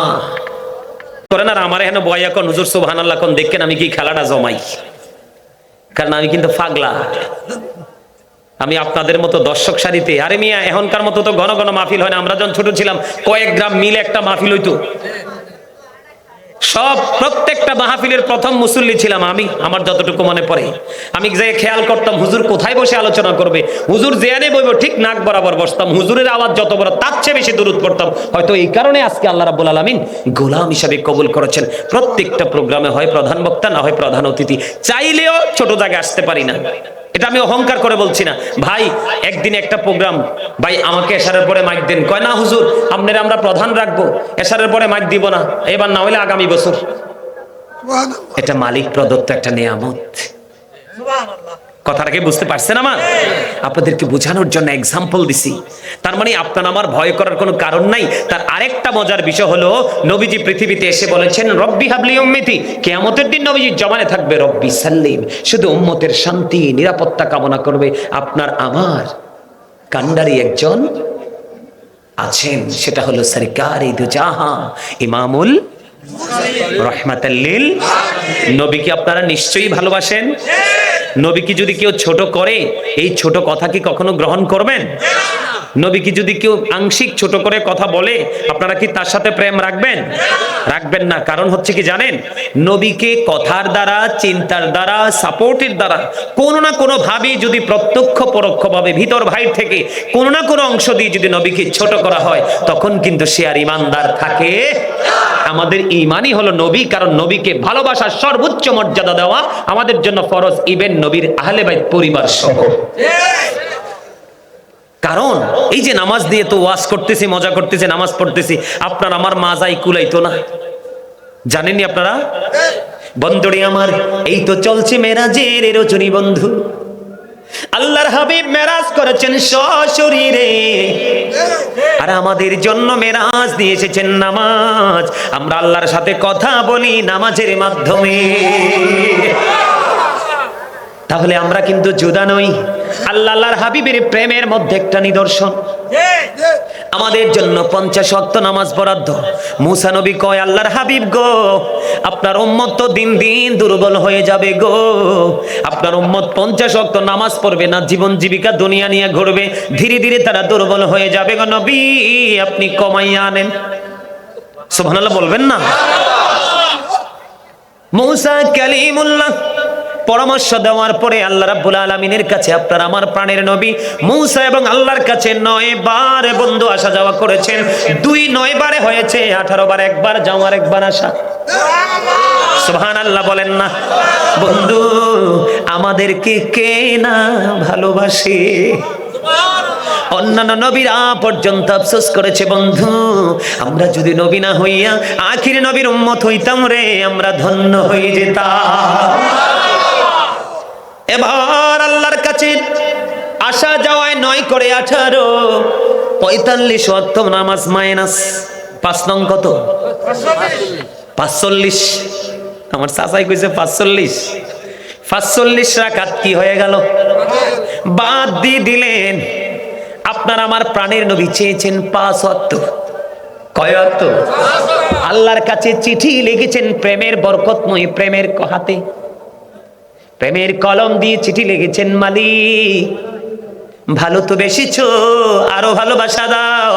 A: করেন। আর আমার এখানে বয়া কোন হুজুর সুবহানাল্লাহ কোন দেখেন আমি কি খেলাটা জমাই, কারণ আমি কিন্তু পাগলা। আমি আপনাদের মতো দর্শক সারিতে, আরে মিয়া এখনকার মতো তো ঘন ঘন মাহফিল হয় না। আমরা যখন ছোট ছিলাম কয়েক গ্রাম মিলে একটা মাহফিল হইতো। সব প্রত্যেকটা মাহফিলের প্রথম মুসল্লি ছিলাম আমি, আমার যতটুকু মনে পড়ে। আমি যে খেয়াল করতাম হুজুর কোথায় বসে আলোচনা করবে, হুজুর যেখানে বইব ঠিক নাক বরাবর বসতাম। হুজুরের আওয়াজ যত বড় তার চেয়ে বেশি দরুদ পড়তাম। হয়তো এই কারণে আজকে আল্লাহ রাব্বুল আলামিন গোলাম হিসাবে কবুল করেছেন। প্রত্যেকটা প্রোগ্রামে হয় প্রধান বক্তা, না হয় প্রধান অতিথি। চাইলেও ছোট জায়গায় আসতে পারি না, এটা আমি অহংকার করে বলছি না ভাই। একদিন একটা প্রোগ্রাম, ভাই আমাকে এশারের পরে মাইক দেন, কয় না হুজুর আপনারা আমরা প্রধান রাখবো, এশারের পরে মাইক দিব না, এবার না হলে আগামী বছর। এটা মালিক প্রদত্ত একটা নিয়ামত। কথাটাকে বুঝতে পারছেন আমার? আপনাদেরকে বোঝানোর জন্য এক্সাম্পল দিছি। তার মানে আপনার আমার ভয় করার কোনো কারণ নাই। তার আরেকটা মজার বিষয় হলো, নবীজি পৃথিবীতে এসে বলেছেন রব্বি হাবলি উম্মতি। কিয়ামতের দিন নবীজির জবানে থাকবে রব্বি সাল্লিম, শুধু উম্মতের শান্তি নিরাপত্তা কামনা করবে। আপনার আমার কান্ডারি একজন আছেন, সেটা হলো সরকারে দু জাহান ইমামুল রাহমাতাল লিল। নবীকে আপনারা নিশ্চয়ই ভালোবাসেন। নবীকে যদি কেউ ছোট করে, এই ছোট কথা কি কখনো গ্রহণ করবেন? নবীকে যদি কেউ আংশিক ছোট করে কথা বলে, আপনারা কি তার সাথে প্রেম রাখবেন? রাখবেন না। কারণ হচ্ছে কি জানেন, নবীকে কথার দ্বারা, চিন্তার দ্বারা, সাপোর্টের দ্বারা কোনো না কোনো ভাবে যদি প্রত্যক্ষ পরোক্ষ ভাবে ভিতর ভাই থেকে কোনো না কোনো অংশ দিয়ে যদি নবীকে ছোট করা হয়, তখন কিন্তু সে আর ইমানদার থাকে। আমাদের ঈমানই হলো নবী, কারণ নবীকে ভালোবাসার সর্বোচ্চ মর্যাদা দেওয়া আমাদের জন্য ফরজ, ইভেন নবীর আহলে বাইত পরিবার সহ। কারণ এই যে নামাজ দিয়ে তো ওয়াজ করতেছি, মজা করতেছি, নামাজ পড়তেছি, আপনার আমার মাজাই কুলাইতো না, জানেননি আপনারা? বন্ধুরে আমার, এই তো চলছে মেরাজের রজনী বন্ধু। আল্লাহর হাবিব মেরাজ করেছেন সশরীরে, আর আমাদের জন্য মেরাজ দিয়ে এসেছেন নামাজ। আমরা আল্লাহর সাথে কথা বলি নামাজের মাধ্যমে। তাহলে আমরা কিন্তু জুদা নই। আল্লাহর হাবিবের প্রেমের মধ্যে একটা নিদর্শন, আমাদের জন্য 50 ওয়াক্ত নামাজ বরাদ্দ। মুসা নবী কয়, আল্লাহর হাবিব গো, আপনার উম্মত তো দিন দিন দুর্বল হয়ে যাবে গো। আপনার উম্মত 50 ওয়াক্ত নামাজ পড়বে না, জীবন জীবিকা দুনিয়া নিয়ে ঘুরবে, ধীরে ধীরে তারা দুর্বল হয়ে যাবে গো নবী, আপনি কমাইয়া আনেন। সুবহানাল্লাহ বলবেন না? মুসা কালিমুল্লাহ পরামর্শ দেওয়ার পরে আল্লাহ রাব্বুল আলামিনের কাছে, আপনার আমার প্রাণের নবী মুসা এবং আল্লাহর কাছে 9 বার বন্ধু আসা যাওয়া করেছেন। 9 বারে হয়েছে 18 বার, একবার যাওয়ার একবার আসা। সুবহানাল্লাহ বলেন না? বন্ধু, আমাদেরকে কে না ভালোবাসে? অন্যান্য নবীরা পর্যন্ত আফসোস করেছে, বন্ধু আমরা যদি নবী না হইয়া আখির নবীর উম্মত হইতাম রে, আমরা ধন্য হয়ে যেতাম। এবার আল্লাহর কাছে আসা যাওয়ায় 9 করে 18, 45 ওয়াক্ত নামাজ মাইনাস 5 নং কত? 45। আমার চাচাই কইছে 45। 45 রাকাত কি হয়ে গেল? বাদ দিয়ে দিলেন। আপনার আমার প্রাণের নবী চেয়েছেন 5 ওয়াক্ত। কয় ওয়াক্ত? আল্লাহর কাছে চিঠি লিখেছেন প্রেমের বরকতময় প্রেমের হাতে, প্রেমের কলম দিয়ে চিঠি লিখেছেন, মালিক ভালো তো বেশিছো, আরো ভালোবাসা দাও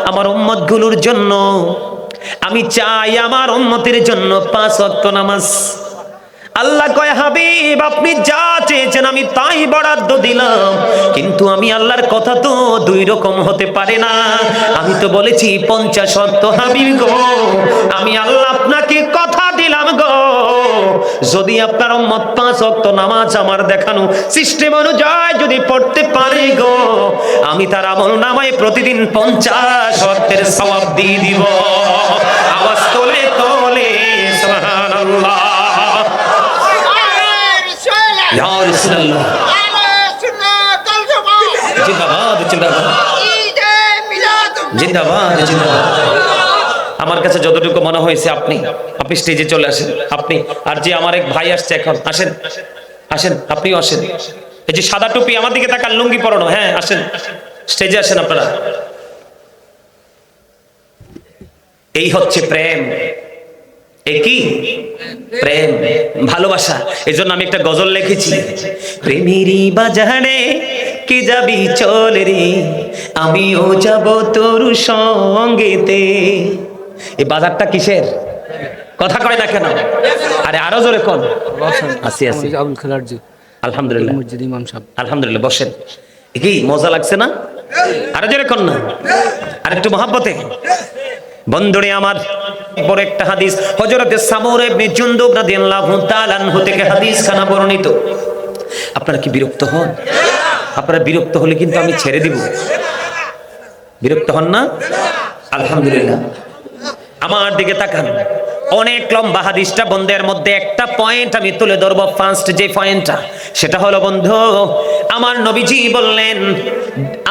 A: আমার উম্মত গুলোর জন্য। আমি চাই আমার উম্মতের জন্য 5 ওয়াক্ত নামাজ। আল্লাহ কয়, হাবিব আপনি যা চেয়েছেন আমি তাই বরাদ্দ দিলাম, কিন্তু আমি আল্লাহর কথা তো 2 রকম হতে পারে না। আমি তো বলেছি 50 ওয়াক্ত। হাবিব গো, আমি আল্লাহ আপনাকে কথা দিলাম গো, যদি আপনার উম্মত 5 ওয়াক্ত নামাজ আমার দেখানো সিস্টেম অনুযায়ী যদি পড়তে পারে গো, আমি তার আমলনামায় প্রতিদিন 50 ওয়াক্তের সওয়াব দিয়ে দিব। আওয়াজ তোলে তোলে সুবহানাল্লাহ। ইয়া রাসূলুল্লাহ, জিন্দাবাদ জিন্দাবাদ জিন্দাবাদ জিন্দাবাদ। আমার কাছে যতটুকু মনে হয়েছে, আপনি স্টেজে চলে আসেন। আপনি আর যে আমার এক ভাই আসছে এখন, আসেন আসেন, আপনিও আসেন। এই যে সাদা টুপি, আমার দিকে তাকান, লুঙ্গি পরানো, হ্যাঁ আসেন, স্টেজে আসেন আপনারা। এই হচ্ছে প্রেম। কি প্রেম? ভালোবাসা। এই জন্য আমি একটা গজল লিখেছি, প্রেমেরই বাজারে কি যাবি চল রে, আমিও যাব তোর সঙ্গেতে। এই বাজারটা কিসের? কথা কয় না কেন? আরে আরো জোরে কোন? আসি আসি। আবুল খালারজি। আলহামদুলিল্লাহ, মসজিদ ইমাম সাহেব। আলহামদুলিল্লাহ, বসেন। কি মজা লাগছে না? আরো জোরে কোন না? আরেকটু মহব্বতে। বন্ধুরে আমার, বড় একটা হাদিস হযরতে সামুরা ইবনে জুনদুব রাদিয়াল্লাহু তাআলা আনহু থেকে হাদিস খানা বর্ণিত। আপনারা কি বিরক্ত হন? আপনারা বিরক্ত হলে কিন্তু আমি ছেড়ে দিব। বিরক্ত হন না? আলহামদুলিল্লাহ। আমার দিকে তাকান, অনেক লম্বা হাদিসটা বন্ধের মধ্যে একটা পয়েন্ট আমি তুলে ধরবো। ফার্স্ট যে পয়েন্টটা, সেটা হলো বন্ধু, আমার নবীজি বললেন,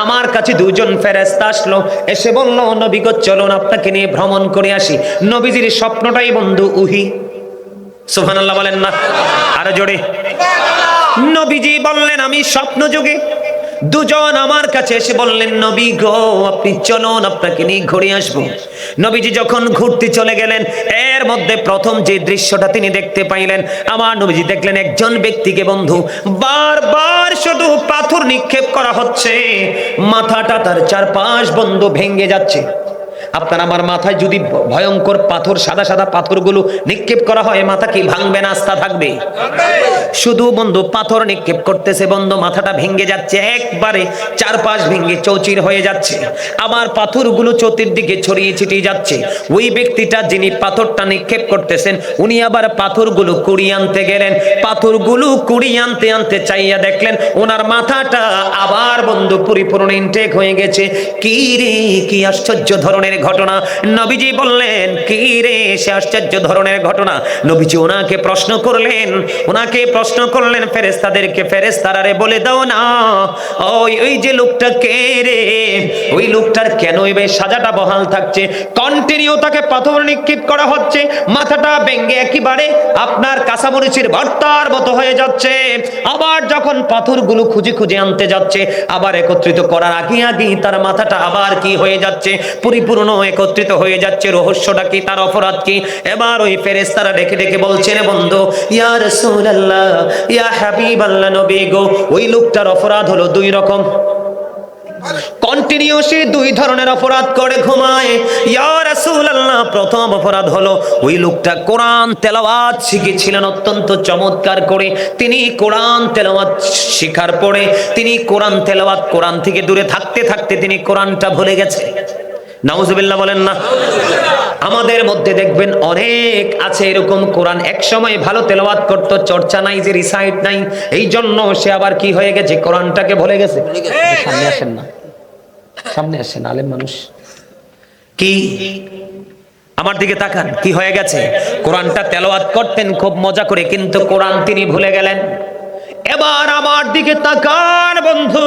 A: আমার কাছে দুজন ফেরেশতা আসলো, এসে বলল, নবী গো চলুন আপনাকে নিয়ে ভ্রমণ করে আসি। নবীজির স্বপ্নটাই বন্ধু উহি। সুবহানাল্লাহ বলেন না আরো জোরে। নবীজি বললেন আমি স্বপ্ন যুগে দুজন আমার কাছে এসে বললেন, নবী গো আপনি চলুন আপনাকে নিয়ে ঘুরে আসবো। নবীজি যখন ঘুরতে চলে গেলেন, এর মধ্যে প্রথম যে দৃশ্যটা তিনি দেখতে পাইলেন, আমার নবীজি দেখলেন একজন ব্যক্তিকে বন্ধু বারবার শুধু পাথর নিক্ষেপ করা হচ্ছে, মাথাটা তার চারপাশ বন্ধু ভেঙে যাচ্ছে। আপনার আমার মাথায় যদি ভয়ঙ্কর পাথর, সাদা সাদা পাথরগুলো নিক্ষেপ করা হয়, মাথা কি ভাঙবে না আস্থা থাকবে? শুধু বন্ধু পাথর নিক্ষেপ করতেছে বন্ধু, মাথাটা ভেঙে যাচ্ছে, একবারে চারপাশ ভেঙে চৌচির হয়ে যাচ্ছে। আবার পাথরগুলো চতুর্দিকে ছড়িয়ে ছিটিয়ে যাচ্ছে। ওই ব্যক্তিটা যিনি পাথরটা নিক্ষেপ করতেছেন, উনি আবার পাথরগুলো কুড়িয়ে আনতে গেলেন। পাথরগুলো কুড়িয়ে আনতে আনতে চাইয়া দেখলেন ওনার মাথাটা আবার বন্ধু পরিপূর্ণ ইনটেক হয়ে গেছে। কি রে, কি আশ্চর্য ধরনের ঘটনা! নবীজি বললেন, কি রে সে আশ্চর্য ধরনের ঘটনা? নবীজি ওনাকে প্রশ্ন করলেন ফেরেশতাদেরকে, ফেরেশতারা রে বলে দাও না, ওই যে লোকটা কে রে, ওই লোকটার কেন এই সাজাটা বহাল থাকছে? কন্টিনিউ তাকে পাথর নিক্ষেপ করা হচ্ছে, মাথাটা ভেঙে একেবারে আপনার কাঁচামরিচের ভর্তার মতো হয়ে যাচ্ছে। আবার যখন পাথরগুলো খুঁজে খুঁজে আনতে যাচ্ছে, আবার একত্রিত করার আগে তার মাথাটা আবার কি হয়ে যাচ্ছে, পরিপূর্ণ একত্রিত হয়ে যাচ্ছে। রহস্যটা কি, তার অপরাধ কি? এবার ওই ফেরেশতারা ডেকে ডেকে বলছেন, বন্ধু ইয়া রাসূলুল্লাহ, ইয়া হাবিবাল্লাহ, নবী গো ওই লোকটার অপরাধ হলো দুই রকম। কন্টিনিউসলি দুই ধরনের অপরাধ করে ঘুমায়। ইয়া রাসূলুল্লাহ, প্রথম অপরাধ হলো ওই লোকটা কোরআন তেলাওয়াত শিখেছিলেন অত্যন্ত চমৎকার করে। তিনি কোরআন তেলাওয়াত শিখার পরে তিনি কোরআন তেলাওয়াত, কোরআন থেকে দূরে থাকতে থাকতে তিনি কোরআনটা ভুলে গেছে। নাউজুবিল্লাহ বলেন না। আমাদের মধ্যে দেখবেন অনেক আছে এরকম, কোরআন এক সময় ভালো তেলাওয়াত করত, চর্চা নাই, যে রিসাইট নাই, এই জন্য সে আবার কি হয়ে গেছে, কোরআনটাকে ভুলে গেছে। সামনে আসেন না, সামনে আসেন, আলেম মানুষ। কি আমার দিকে তাকান, কি হয়ে গেছে? কোরআনটা তেলাওয়াত করতেন খুব মজা করে, কিন্তু কোরআন তিনি ভুলে গেলেন। এবার আমার দিকে তাকান বন্ধু,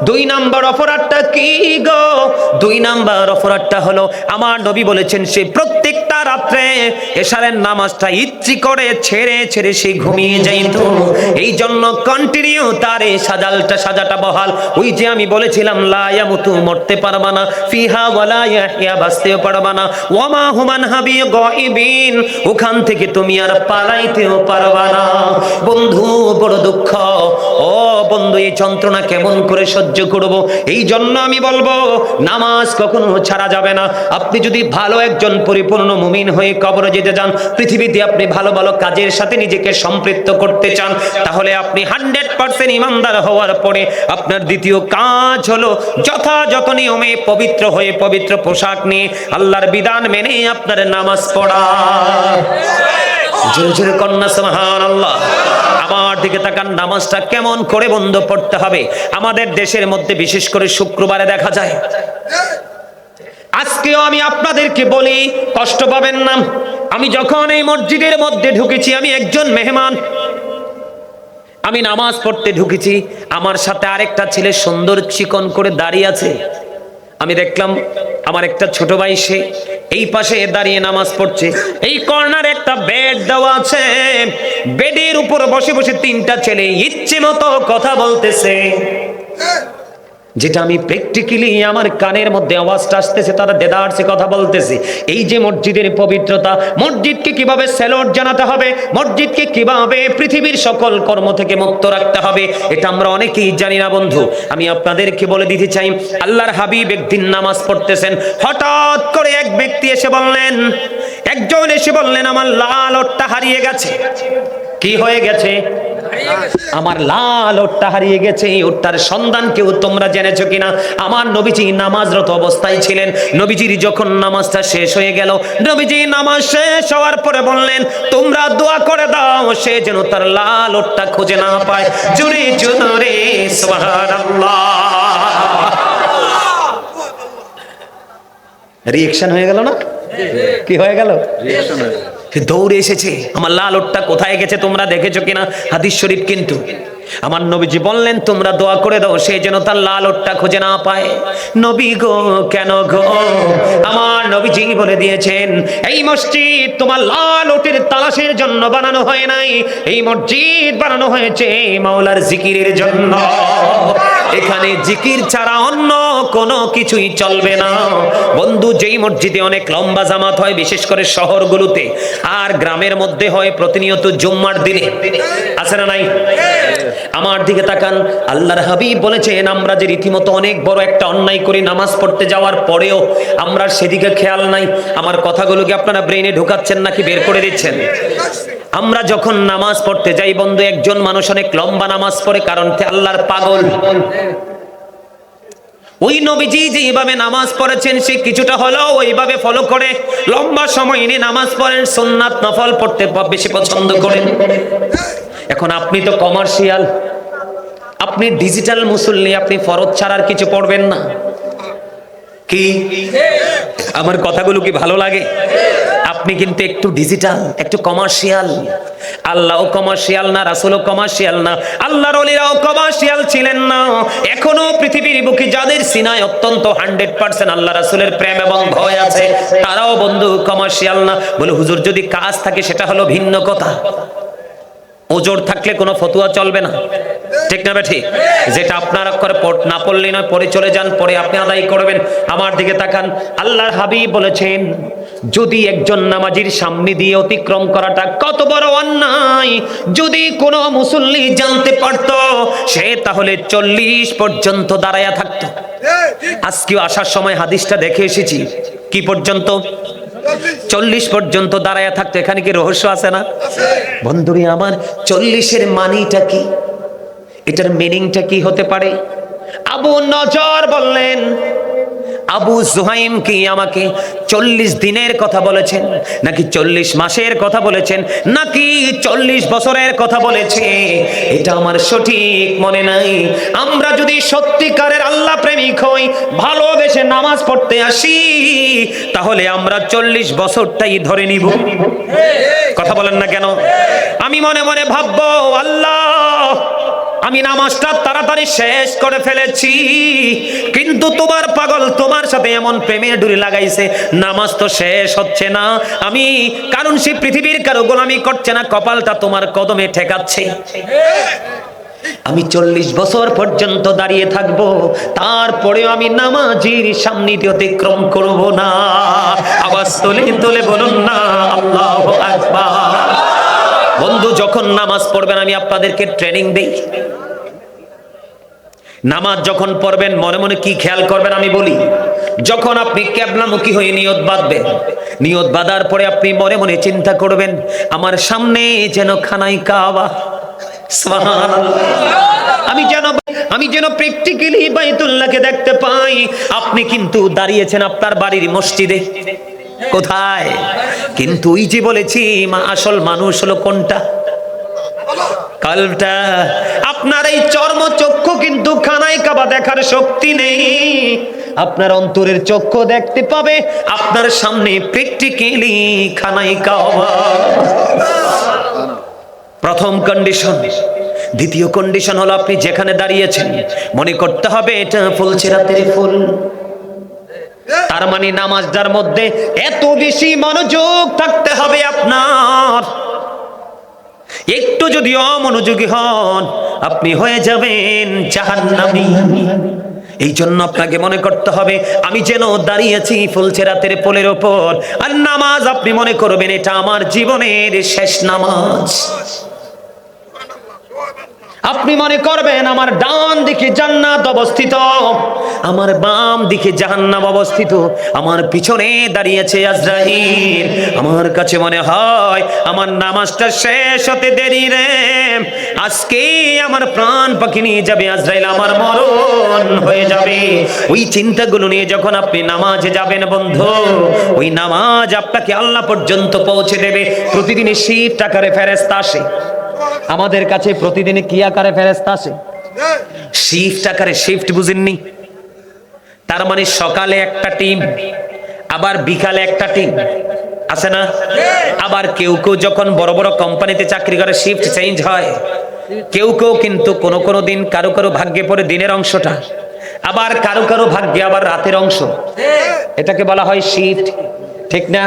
A: দুই নাম্বার অপরাধটা কি গো? দুই নাম্বার অপরাধটা হলো, আমার নবী বলেছেন সে প্রত্যেকটা রাত্রে এশারের নামাজটা ইচ্ছি করে ছেড়ে ছেড়ে সে ঘুমিয়ে যাইত। এই জন্য কন্টিনিউ তার এই সাজাটা বহাল। ওই যে আমি বলেছিলাম, লা ইয়ামুতু, মরতে পারবা না, ফিহা ওয়ালা ইয়াহইয়া, বাঁচতেও পারবা না, ওয়ামা হুমান হাবি গায়বিন, ওখান থেকে তুমি আর পালাইতেও পারবা না। বন্ধু বড় দুঃখ। ও বন্ধু, এই যন্ত্রণা কেমন করে সহ্য করব? এই জন্য আমি বলবো, নামাজ কখনো ছাড়া যাবে না। আপনি যদি ভালো একজন পরিপূর্ণ মুমিন হয়ে কবরে যেতে চান, পৃথিবীতে আপনি ভালো ভালো কাজের সাথে নিজেকে সম্পৃক্ত করতে চান, তাহলে আপনি 100% ইমানদার হওয়ার পরে আপনার দ্বিতীয় কাজ হলো যথাযথ নিয়মে পবিত্র হয়ে, পবিত্র পোশাক নিয়ে, আল্লাহর বিধান মেনে আপনার নামাজ পড়া। জোরে জোরে কন্যা সুবহানাল্লাহ। আমার দিকে তাকান, নামাজটা কেমন করে বন্ধ পড়তে হবে? আমাদের দেশের মধ্যে বিশেষ করে শুক্রবারে দেখা যায়। আজকেও আমি আপনাদেরকে বলি, কষ্ট পাবেন না, আমি যখন এই মসজিদের মধ্যে ঢুকেছি, আমি একজন মেহমান, আমি নামাজ পড়তে ঢুকেছি, আমার সাথে আরেকটা ছেলে সুন্দর চিকন করে দাঁড়িয়ে আছে। আমি দেখলাম আমার একটা ছোট ভাই, সে এই পাশে দাঁড়িয়ে নামাজ পড়ছে। এই কর্নারে একটা বেড দেওয়া আছে, বেডের উপর বসে বসে তিনটা ছেলে ইচ্ছে মতো কথা বলতেছে, যেটা আমি প্র্যাকটিক্যালি আমার কানের মধ্যে আওয়াজটা আসতেছে, তারা দেদারসে কথা বলতেছে। এই যে মসজিদের পবিত্রতা, মসজিদকে কিভাবে স্যালুট জানাতে হবে, মসজিদকে কিভাবে পৃথিবীর সকল কর্ম থেকে মুক্ত রাখতে হবে, এটা আমরা অনেকেই জানি না বন্ধু। আমি আপনাদেরকে বলে দিতে চাই, আল্লাহর হাবিব একদিন নামাজ পড়তেছেন, হঠাৎ করে এক ব্যক্তি এসে বললেন, একজন এসে বললেন, আমার লাল ওটটা হারিয়ে গেছে। কি হয়ে গেছে? আমার লাল ওটটা হারিয়ে গেছে, এই ওটটার সন্ধান কেউ তোমরা জেনেছো কিনা? আমার নবীজি নামাজরত অবস্থায় ছিলেন। নবীজির যখন নামাজটা শেষ হয়ে গেল, নবীজি নামাজ শেষ হওয়ার পরে বললেন, তোমরা দোয়া করে দাও সে যেন তার লাল ওটটা খুঁজে না পায়। জোরে জোরে সুবহানাল্লাহ। রিঅ্যাকশন হয়ে গেল না? কি হয়ে গেল? দৌড়ে এসেছে, আমার লাল ওটটা কোথায় গেছে তোমরা দেখেছো কিনা? হাদিস শরীফ কিন্তু। আমার নবীজি বললেন, তোমরা দোয়া করে দাও সে যেন তার লাল ওটটা খুঁজে না পায়। নবী গো, কেন গো? আমার নবীজি বলে দিয়েছেন, এই মসজিদ তোমার লাল ওটের তালাশের জন্য বানানো হয় নাই, এই মসজিদ বানানো হয়েছে মাওলার জিকিরের জন্য। এখানে জিকির ছাড়া অন্য কোনো কিছুই চলবে না। বন্ধু, যেই মসজিদে অনেক লম্বা জামাত হয়, বিশেষ করে শহরগুলোতে, আর গ্রামের মধ্যে হয় প্রতিনিয়ত জুম্মার দিনে, আছে না নাই? আমার দিকে তাকান, আল্লাহর হাবিব বলেছেন, আমরা যে রীতিমতো অনেক বড় একটা অন্যায় করি, নামাজ পড়তে যাওয়ার পরেও আমরা সেদিকে খেয়াল নাই। আমার কথাগুলোকে আপনারা ব্রেইনে ঢুকাচ্ছেন নাকি বের করে দিচ্ছেন? আমরা যখন নামাজ পড়তে যাই বন্ধু, একজন মানুষ অনেক লম্বা নামাজ পড়ে, কারণ আল্লাহর পাগল। ওই নবীজি যেভাবে নামাজ পড়েছেন সে কিছুটা হলেও ওইভাবে ফলো করে, লম্বা সময় নিয়ে নামাজ পড়েন, সুন্নাত নফল পড়তে বেশি পছন্দ করেন। এখন আপনি তো কমার্শিয়াল, আপনি ডিজিটাল মুসল্লি, আপনি ফরজ ছাড়ার কিছু পড়বেন না কি? আমার কথাগুলো কি ভালো লাগে? আপনি কিন্তু একটু ডিজিটাল, একটু কমার্শিয়াল। আল্লাহও কমার্শিয়াল না, রাসূলও কমার্শিয়াল না, আল্লাহর ওলিরাও কমার্শিয়াল ছিলেন না। এখনো পৃথিবীর বুকে যাদের সিনায় অত্যন্ত 100% আল্লাহ রাসূলের প্রেম এবং ভয় আছে, তারাও বন্ধু কমার্শিয়াল না। বলে হুজুর যদি কাজ থাকে সেটা হলো ভিন্ন কথা, ওজোর থাকলে কোনো ফতুয়া চলবে না, ঠিক না ঠিক? যেটা আপনারা করে না পড়লে নয়, পরে চলে যান, পরে আপনি আদায় করবেন। আমার দিকে তাকান, আল্লাহর হাবিব বলেছেন, যদি একজন নামাজির সামনে দিয়ে অতিক্রম করাটা কত বড় অন্যায়, যদি কোনো মুসল্লি জানতে পারত, সে তাহলে 40 পর্যন্ত দাঁড়ায়া থাকতো। আজকেও আসার সময় হাদিসটা দেখে এসেছি, কি পর্যন্ত? 40 পর্যন্ত দাঁড়ায়া থাকতো। এখানে কি রহস্য আছে না? বন্ধুরি আমার, 40-এর মানিটা কি? এটার মিনিংটা কি হতে পারে? আবু নজর বললেন, আবু জুহাইম কি আমাকে 40 দিনের কথা বলেছেন, নাকি 40 মাসের কথা বলেছেন, নাকি 40 বছরের কথা বলেছে, এটা আমার সঠিক মনে নাই। আমরা যদি সত্যিকারের আল্লাহ প্রেমিক হই, ভালোবেসে নামাজ পড়তে আসি, তাহলে আমরা 40 বছরটাই ধরে নিব। কথা বলেন না কেন? আমি মনে মনে ভাববো, আল্লাহ আমি নামাজটা তাড়াতাড়ি শেষ করে ফেলেছি, কিন্তু তোমার পাগল তোমার সাথে এমন প্রেমের ডুরি লাগাইছে, নামাজ তো শেষ হচ্ছে না। আমি কারণ সে পৃথিবীর কারো গোলামি করছে না, কপালটা তোমার কদমে ঠেকাচ্ছে। আমি 40 বছর পর্যন্ত দাঁড়িয়ে থাকবো, তারপরেও আমি নামাজির সামনে দিয়ে অতিক্রম করব না। আওয়াজ তুলে তুলে বলুন না আল্লাহু আকবার। বন্ধু, যখন নামাজ পড়বেন আমি আপনাদেরকে ট্রেনিং দেই। নামাজ যখন পড়বেন মনে মনে কি খেয়াল করবেন আমি বলি। যখন আপনি কিবলামুখী হয়ে নিয়ত বাঁধবেন, নিয়ত বাঁধার পরে আপনি মনে মনে চিন্তা করবেন, আমার সামনে যেন খানাই কাবা, সুবহানাল্লাহ, আমি যেন প্র্যাকটিক্যালি বাইতুল্লাহকে দেখতে পাই। আপনি কিন্তু দাঁড়িয়েছেন আপনার বাড়ির মসজিদে, কোথায়? কিন্তু ওই যে বলেছি, আসল মানুষ হলো কোনটা? কলবটা। আপনার এই চর্ম চক্ষু কিন্তু খানায় কাবা দেখার শক্তি নেই। আপনার অন্তরের চক্ষু দেখতে পাবে আপনার সামনে প্র্যাকটিক্যালি খানায় কাবা। প্রথম কন্ডিশন। দ্বিতীয় কন্ডিশন হলো আপনি যেখানে দাঁড়িয়েছেন মনে করতে হবে এটা ফুলছেরাতের ফুল। তার মানে নামাজটার মধ্যে এত বেশি মনোযোগ থাকতে হবে আপনার। একটু যদি অমনোযোগী হন আপনি হয়ে যাবেন জাহান্নামী। এই জন্য আপনাকে মনে করতে হবে আমি যেন দাঁড়িয়েছি ফুলছেরাতের পোলের ওপর। আর নামাজ আপনি মনে করবেন এটা আমার জীবনের শেষ নামাজ। আপনি মনে করবেন আমার ডান দিকে জান্নাত অবস্থিত, আমার বাম দিকে জাহান্নাম অবস্থিত, আমার পিছনে দাঁড়িয়েছে আজরাইল। আমার কাছে মনে হয় আমার নামাজটা শেষ হতে দেরি রে, আজকে আমার প্রাণ পাখি নিয়ে যাবে আজরাইল, আমার মরণ হয়ে যাবে। ওই চিন্তাগুলো নিয়ে যখন আপনি নামাজে যাবেন বন্ধু, ওই নামাজ আপনাকে আল্লাহ পর্যন্ত পৌঁছে দেবে। প্রতিদিনই শিফট আকারে ফেরেশতা আসে আমাদের কাছে, প্রতিদিনে কি আকারে ফেরেশতা আসে? শিফট আকারে। শিফট বুঝেননি? তার মানে সকালে একটা টিম, আবার বিকালে একটা টিম, আছে না? আবার কেউ কেউ যখন বড় বড় কোম্পানিতে চাকরি করে শিফট চেঞ্জ হয়। কেউ কেউ কিন্তু কোনো কোনো দিন কারো কারো ভাগ্যে পড়ে দিনের অংশটা, আবার কারো কারো ভাগ্যে আবার রাতের অংশ। এটাকে বলা হয় শিফট, ঠিক না?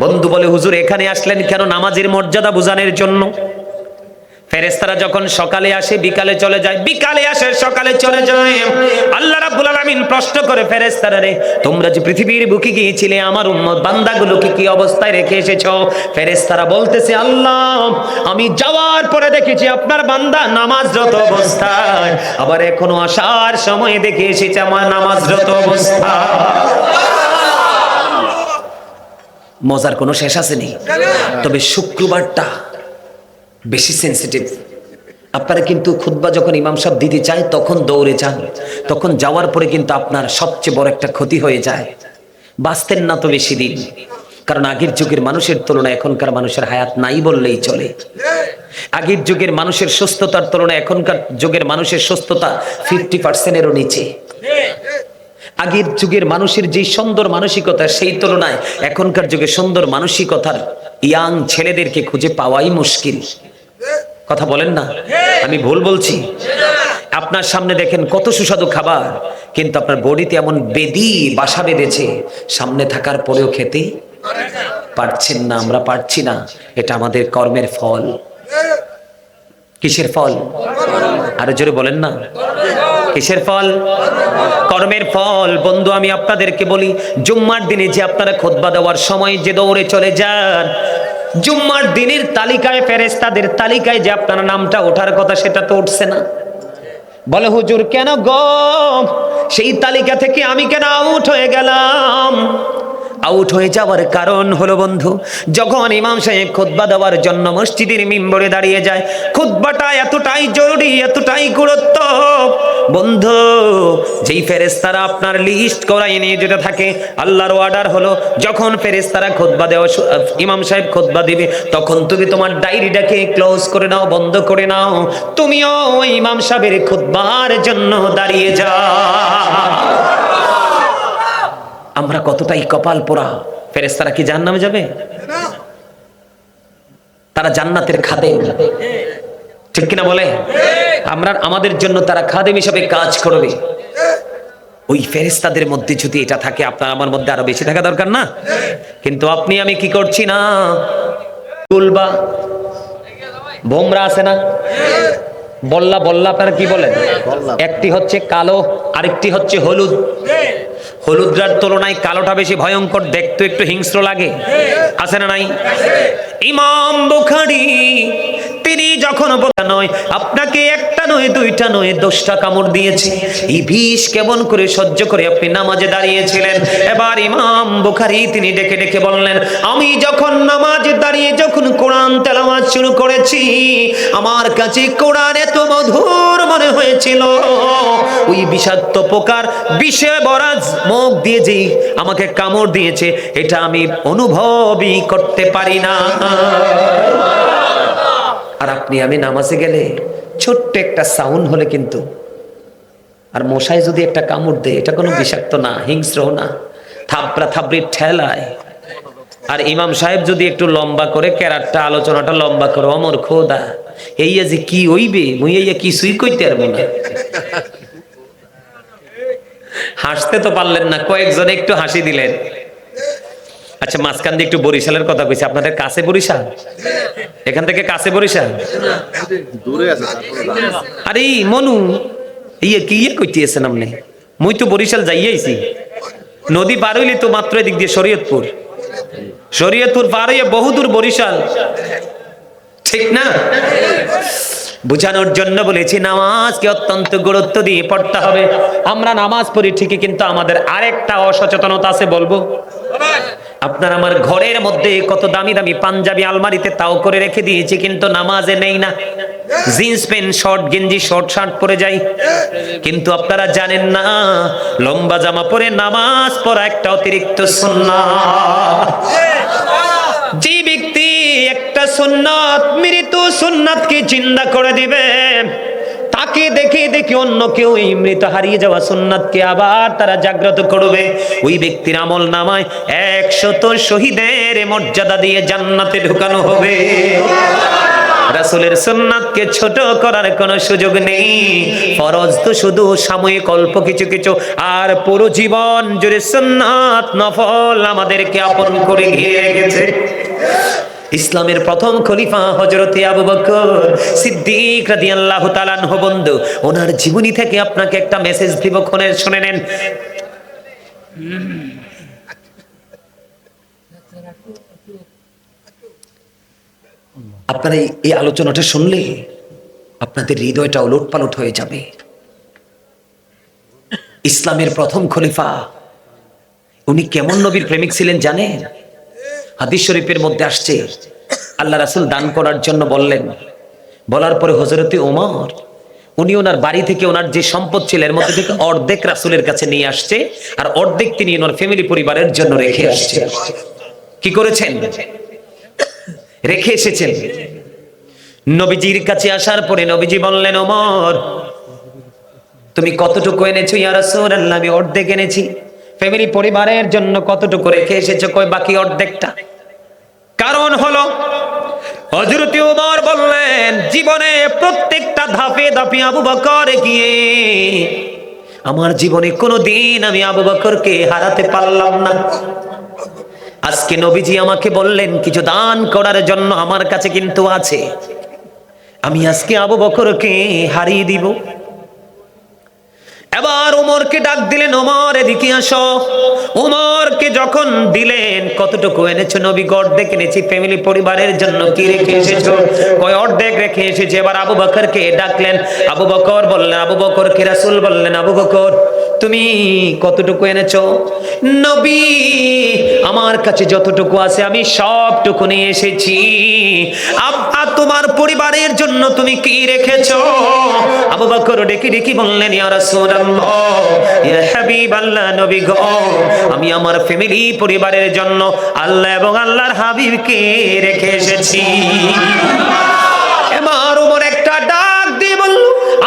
A: বন্ধু বলে, হুজুর এখানে আসলেন কেন? নামাজের মর্যাদা বোঝানোর জন্য। ফেরেশতারা যখন সকালে আসে বিকালে চলে যায়, বিকালে আসে সকালে চলে যায়। আল্লাহ রাব্বুল আলামিন প্রশ্ন করে ফেরেশতারা, রে তোমরা যে পৃথিবীর বুকে গিয়েছিলে আমার উম্মত বান্দাগুলোকে কি অবস্থায় রেখে এসেছো? ফেরেশতারা বলতেছে, আল্লাহ আমি যাওয়ার পরে দেখেছি আপনার বান্দা নামাজরত অবস্থায়, আবার এখনো আসার সময় দেখে এসেছে আমার নামাজরত অবস্থায়। মজার কোনো শেষ আছে নেই। তবে শুক্রবারটা বেশি সেন্সিটিভ। আপনারা কিন্তু খুতবা যখন ইমাম সাহেব দিতে চায় তখন দৌড়ে যান, তখন যাওয়ার পরে কিন্তু আপনার সবচেয়ে বড় একটা ক্ষতি হয়ে যায়। বাঁচতেন না তো বেশি দিন, কারণ আগের যুগের মানুষের তুলনায় এখনকার মানুষের হায়াত নাই বললেই চলে। আগের যুগের মানুষের সুস্থতার তুলনায় এখনকার যুগের মানুষের সুস্থতা 50%-এরও নিচে। আগের যুগের মানুষের যে সুন্দর মানসিকতা, সেই তুলনায় এখনকার যুগে সুন্দর মানসিকতার ইয়াং ছেলেদেরকে খুঁজে পাওয়াই মুশকিল। কথা বলেন না? আমি ভুল বলছি? আপনার সামনে দেখেন কত সুস্বাদু খাবার, কিন্তু আপনার বডিতে এমন বেদি বাসা বেঁধেছে, সামনে থাকার পরেও খেতে পারছেন না। আমরা পারছি না, এটা আমাদের কর্মের ফল। কিসের ফল? আরো জোরে বলেন না, কিসের ফল? কর্মের ফল। বন্ধু আমি আপনাদেরকে বলি, জুম্মার দিনে যে আপনারা খুতবা দেওয়ার সময় যে দৌড়ে চলে যান, জুম্মার দিনের তালিকায়, ফেরেশতাদের তালিকায় যে আপনার নামটা ওঠার কথা, সেটা তো উঠছে না। বলে, হুজুর কেন গো, সেই তালিকা থেকে আমি কেন আউট হয়ে গেলাম? আউট হয়ে যাওয়ার কারণ হলো বন্ধু, যখন ইমাম সাহেব খুতবা দেওয়ার জন্য মসজিদের মিম্বরে দাঁড়িয়ে যায়, খুতবাটা এতটাই জরুরি, এতটাই গুরুত্ব বন্ধু, যেই ফেরেশতারা আপনার লিস্ট করাই নিয়ে যেতে থাকে। আল্লাহর অর্ডার হলো, যখন ফেরেশতারা খুতবা দেওয়া, ইমাম সাহেব খুতবা দিবে, তখন তুমি তোমার ডায়েরিটাকে ক্লোজ করে নাও, বন্ধ করে নাও, তুমিও ইমাম সাহেবের খুতবার জন্য দাঁড়িয়ে যাও। আমরা কতটাই কপাল পোড়া। ফেরেশতারা কি জাহান্নামে যাবে? তারা জান্নাতের খাদেম, ঠিক কিনা বলে? আমাদের জন্য তারা খাদেম হিসেবে কাজ করবে। ওই ফেরেশতাদের মধ্যে যদি এটা থাকে, আপনার আমার মধ্যে আরো বেশি থাকা দরকার না? কিন্তু আপনি আমি কি করছি না? তুলবা ভোমরা আছে না, বল্লা বল্লা, আপনারা কি বলেন? একটি হচ্ছে কালো, আরেকটি হচ্ছে হলুদ। হলুদরার তুলনায় কালোটা বেশি ভয়ঙ্কর, দেখতে একটু হিংস্র লাগে, আছে না নাই? ইমাম বুখারী তিনি যখন বলা নয় আপনাকে একটা নয়, দুইটা নয়, 10টা কামড় দিয়েছে, এই বিষ কেমন করে সহ্য করে আপনি নামাজে দাঁড়িয়েছিলেন? এবার ইমাম বুখারী তিনি ডেকে ডেকে বললেন, আমি যখন নামাজে দাঁড়িয়ে যখন কোরআন তেলাওয়াত শুরু করেছি, আমার কাছে কোরআন এত মধুর মনে হয়েছিল, ওই বিষাক্ত পোকার বিষে বরাজ মুখ দিয়ে যে আমাকে কামড় দিয়েছে, এটা আমি অনুভবই করতে পারি না। আর আপনি আমি নামাজে গেলে ছোট্ট একটা সাউন্ড হলে কিন্তু, আর মশাই যদি একটা কামড় দেয়, এটা কোনো বিষাক্ত না, হিংস্র না, থাবড়া থাবড়ির ঠেলায়। আর ইমাম সাহেব যদি একটু লম্বা করে কেরাতটা, আলোচনাটা লম্বা করে, অমর খোদা এই যে কি হইবে, মুই এই কিছুই কইতে পারবো না। হাসতে তো পারলেন না, কয়েকজন একটু হাসি দিলেন। আচ্ছা, মাঝখান দিয়ে একটু বরিশালের কথা কইছি। আপনাদের কাছে বরিশাল? এখান থেকে কাছে বরিশাল? আরে মনু কি কইতেছেন আপনি? মুই তো বরিশাল যাইয়াইছি, নদী পার হইলে তো মাত্র এদিক দিয়ে শরীয়তপুর, শরীয়তপুর পার হইয়া বহুদূর বরিশাল, ঠিক না? বোঝানোর জন্য বলেছি নামাজকে অত্যন্ত গুরুত্ব দিয়ে পড়তে হবে। আমরা নামাজ পড়ি ঠিকই, কিন্তু আমাদের আরেকটা অসচেতনতা আছে, বলবো। আপনার আমার ঘরের মধ্যে কত দামি দামি পাঞ্জাবি আলমারিতে তাও করে রেখে দিয়েছি, কিন্তু নামাজে নেই না। জিন্স প্যান্ট, শর্ট গেঞ্জি, শর্ট শার্ট পরে যাই, কিন্তু আপনারা জানেন না লম্বা জামা পরে নামাজ পড়া একটা অতিরিক্ত সুন্নাত। যে ব্যক্তি একটা সুন্নাত, মৃত সুন্নাতকে জিন্দা করে দিবে, তাকে দেখে দেখে অন্য কেউ এই মৃত হারিয়ে যাওয়া সুন্নাতকে আবার তারা জাগ্রত করবে। ওই ব্যক্তির আমল নামায় 100 শহীদের মর্যাদা দিয়ে জান্নাতে ঢুকানো হবে। রাসূলের সুন্নাতকে ছোট করার কোনো সুযোগ নেই। ফরজ তো শুধু সাময়িক অল্প কিছু কিছু, আর পুরো জীবন জুড়ে সুন্নাত নফল আমাদেরকে আপন করে ঘিরে রেখেছে। ইসলামের প্রথম খলিফা হযরতে আবু বকর সিদ্দিক রাদিয়াল্লাহু তাআলা আনহু, বন্ধু ওনার জীবনী থেকে আপনাকে একটা মেসেজ দিব, শুনে নেন। আপনারা এই আলোচনাটা শুনলে আপনাদের হৃদয়টা ওলটপালট হয়ে যাবে। ইসলামের প্রথম খলিফা উনি কেমন নবীর প্রেমিক ছিলেন জানেন? হাদিস শরীফের মধ্যে আসছে, আল্লাহ রাসূল দান করার জন্য বললেন, বলার পরে হযরতে ওমর উনি ওনার বাড়ি থেকে ওনার যে সম্পদ ছিল এর মধ্যে থেকে অর্ধেক রাসূলের কাছে নিয়ে আসছে, আর অর্ধেক তিনি ওনার ফ্যামিলি পরিবারের জন্য রেখে আসছে। কি করেছেন? রেখে এসেছেন। নবীজির কাছে আসার পরে নবীজি বললেন, ওমর তুমি কতটুকু এনেছো? ইয়া রাসূলুল্লাহ, আমি অর্ধেক এনেছি। ফ্যামিলি পরিবারের জন্য কতটুকু রেখে এসেছো? কই বাকি অর্ধেকটা। কারণ হলো হযরত ওমর বললেন, জীবনে প্রত্যেকটা ধাপে ধাপে আবু বকর গিয়ে আমার জীবনে কোনোদিন আমি আবু বকরকে হারাতে পারলাম না। আজকে নবীজি আমাকে বললেন কিছু দান করার জন্য, আমার কাছে কিন্তু আছে, আমি আজকে আবু বকরকে হারিয়ে দিব। এবার ওমরকে ডাক দিলেন, ওমর এদিকে আসো। ওমরকে যখন দিলেন, কতটুকু এনেছো? নবী অর্ধেক এনেছি। ফ্যামিলি পরিবারের জন্য কি রেখে এসেছো? কয় অর্ধেক রেখে এসেছি। এবার আবু বকরকে ডাকলেন। আবু বকর বললেন, আবু বকরকে রাসূল বললেন, আবু বকর তুমি কতটুকু এনেছো? নবী আমার কাছে যতটুকু আছে আমি সবটুকু নিয়ে এসেছি। তোমার পরিবারের জন্য তুমি কি রেখেছো? আবু বকর ডেকে ডেকে বললেন, ইয়া রাসূলুল্লাহ, ইয়া হাবিবাল্লাহ, নবী গো, আমি আমার ফ্যামিলি পরিবারের জন্য আল্লাহ এবং আল্লাহর হাবিবকে রেখে এসেছি। এবার ওমর একটা ডাক দিয়ে বলল,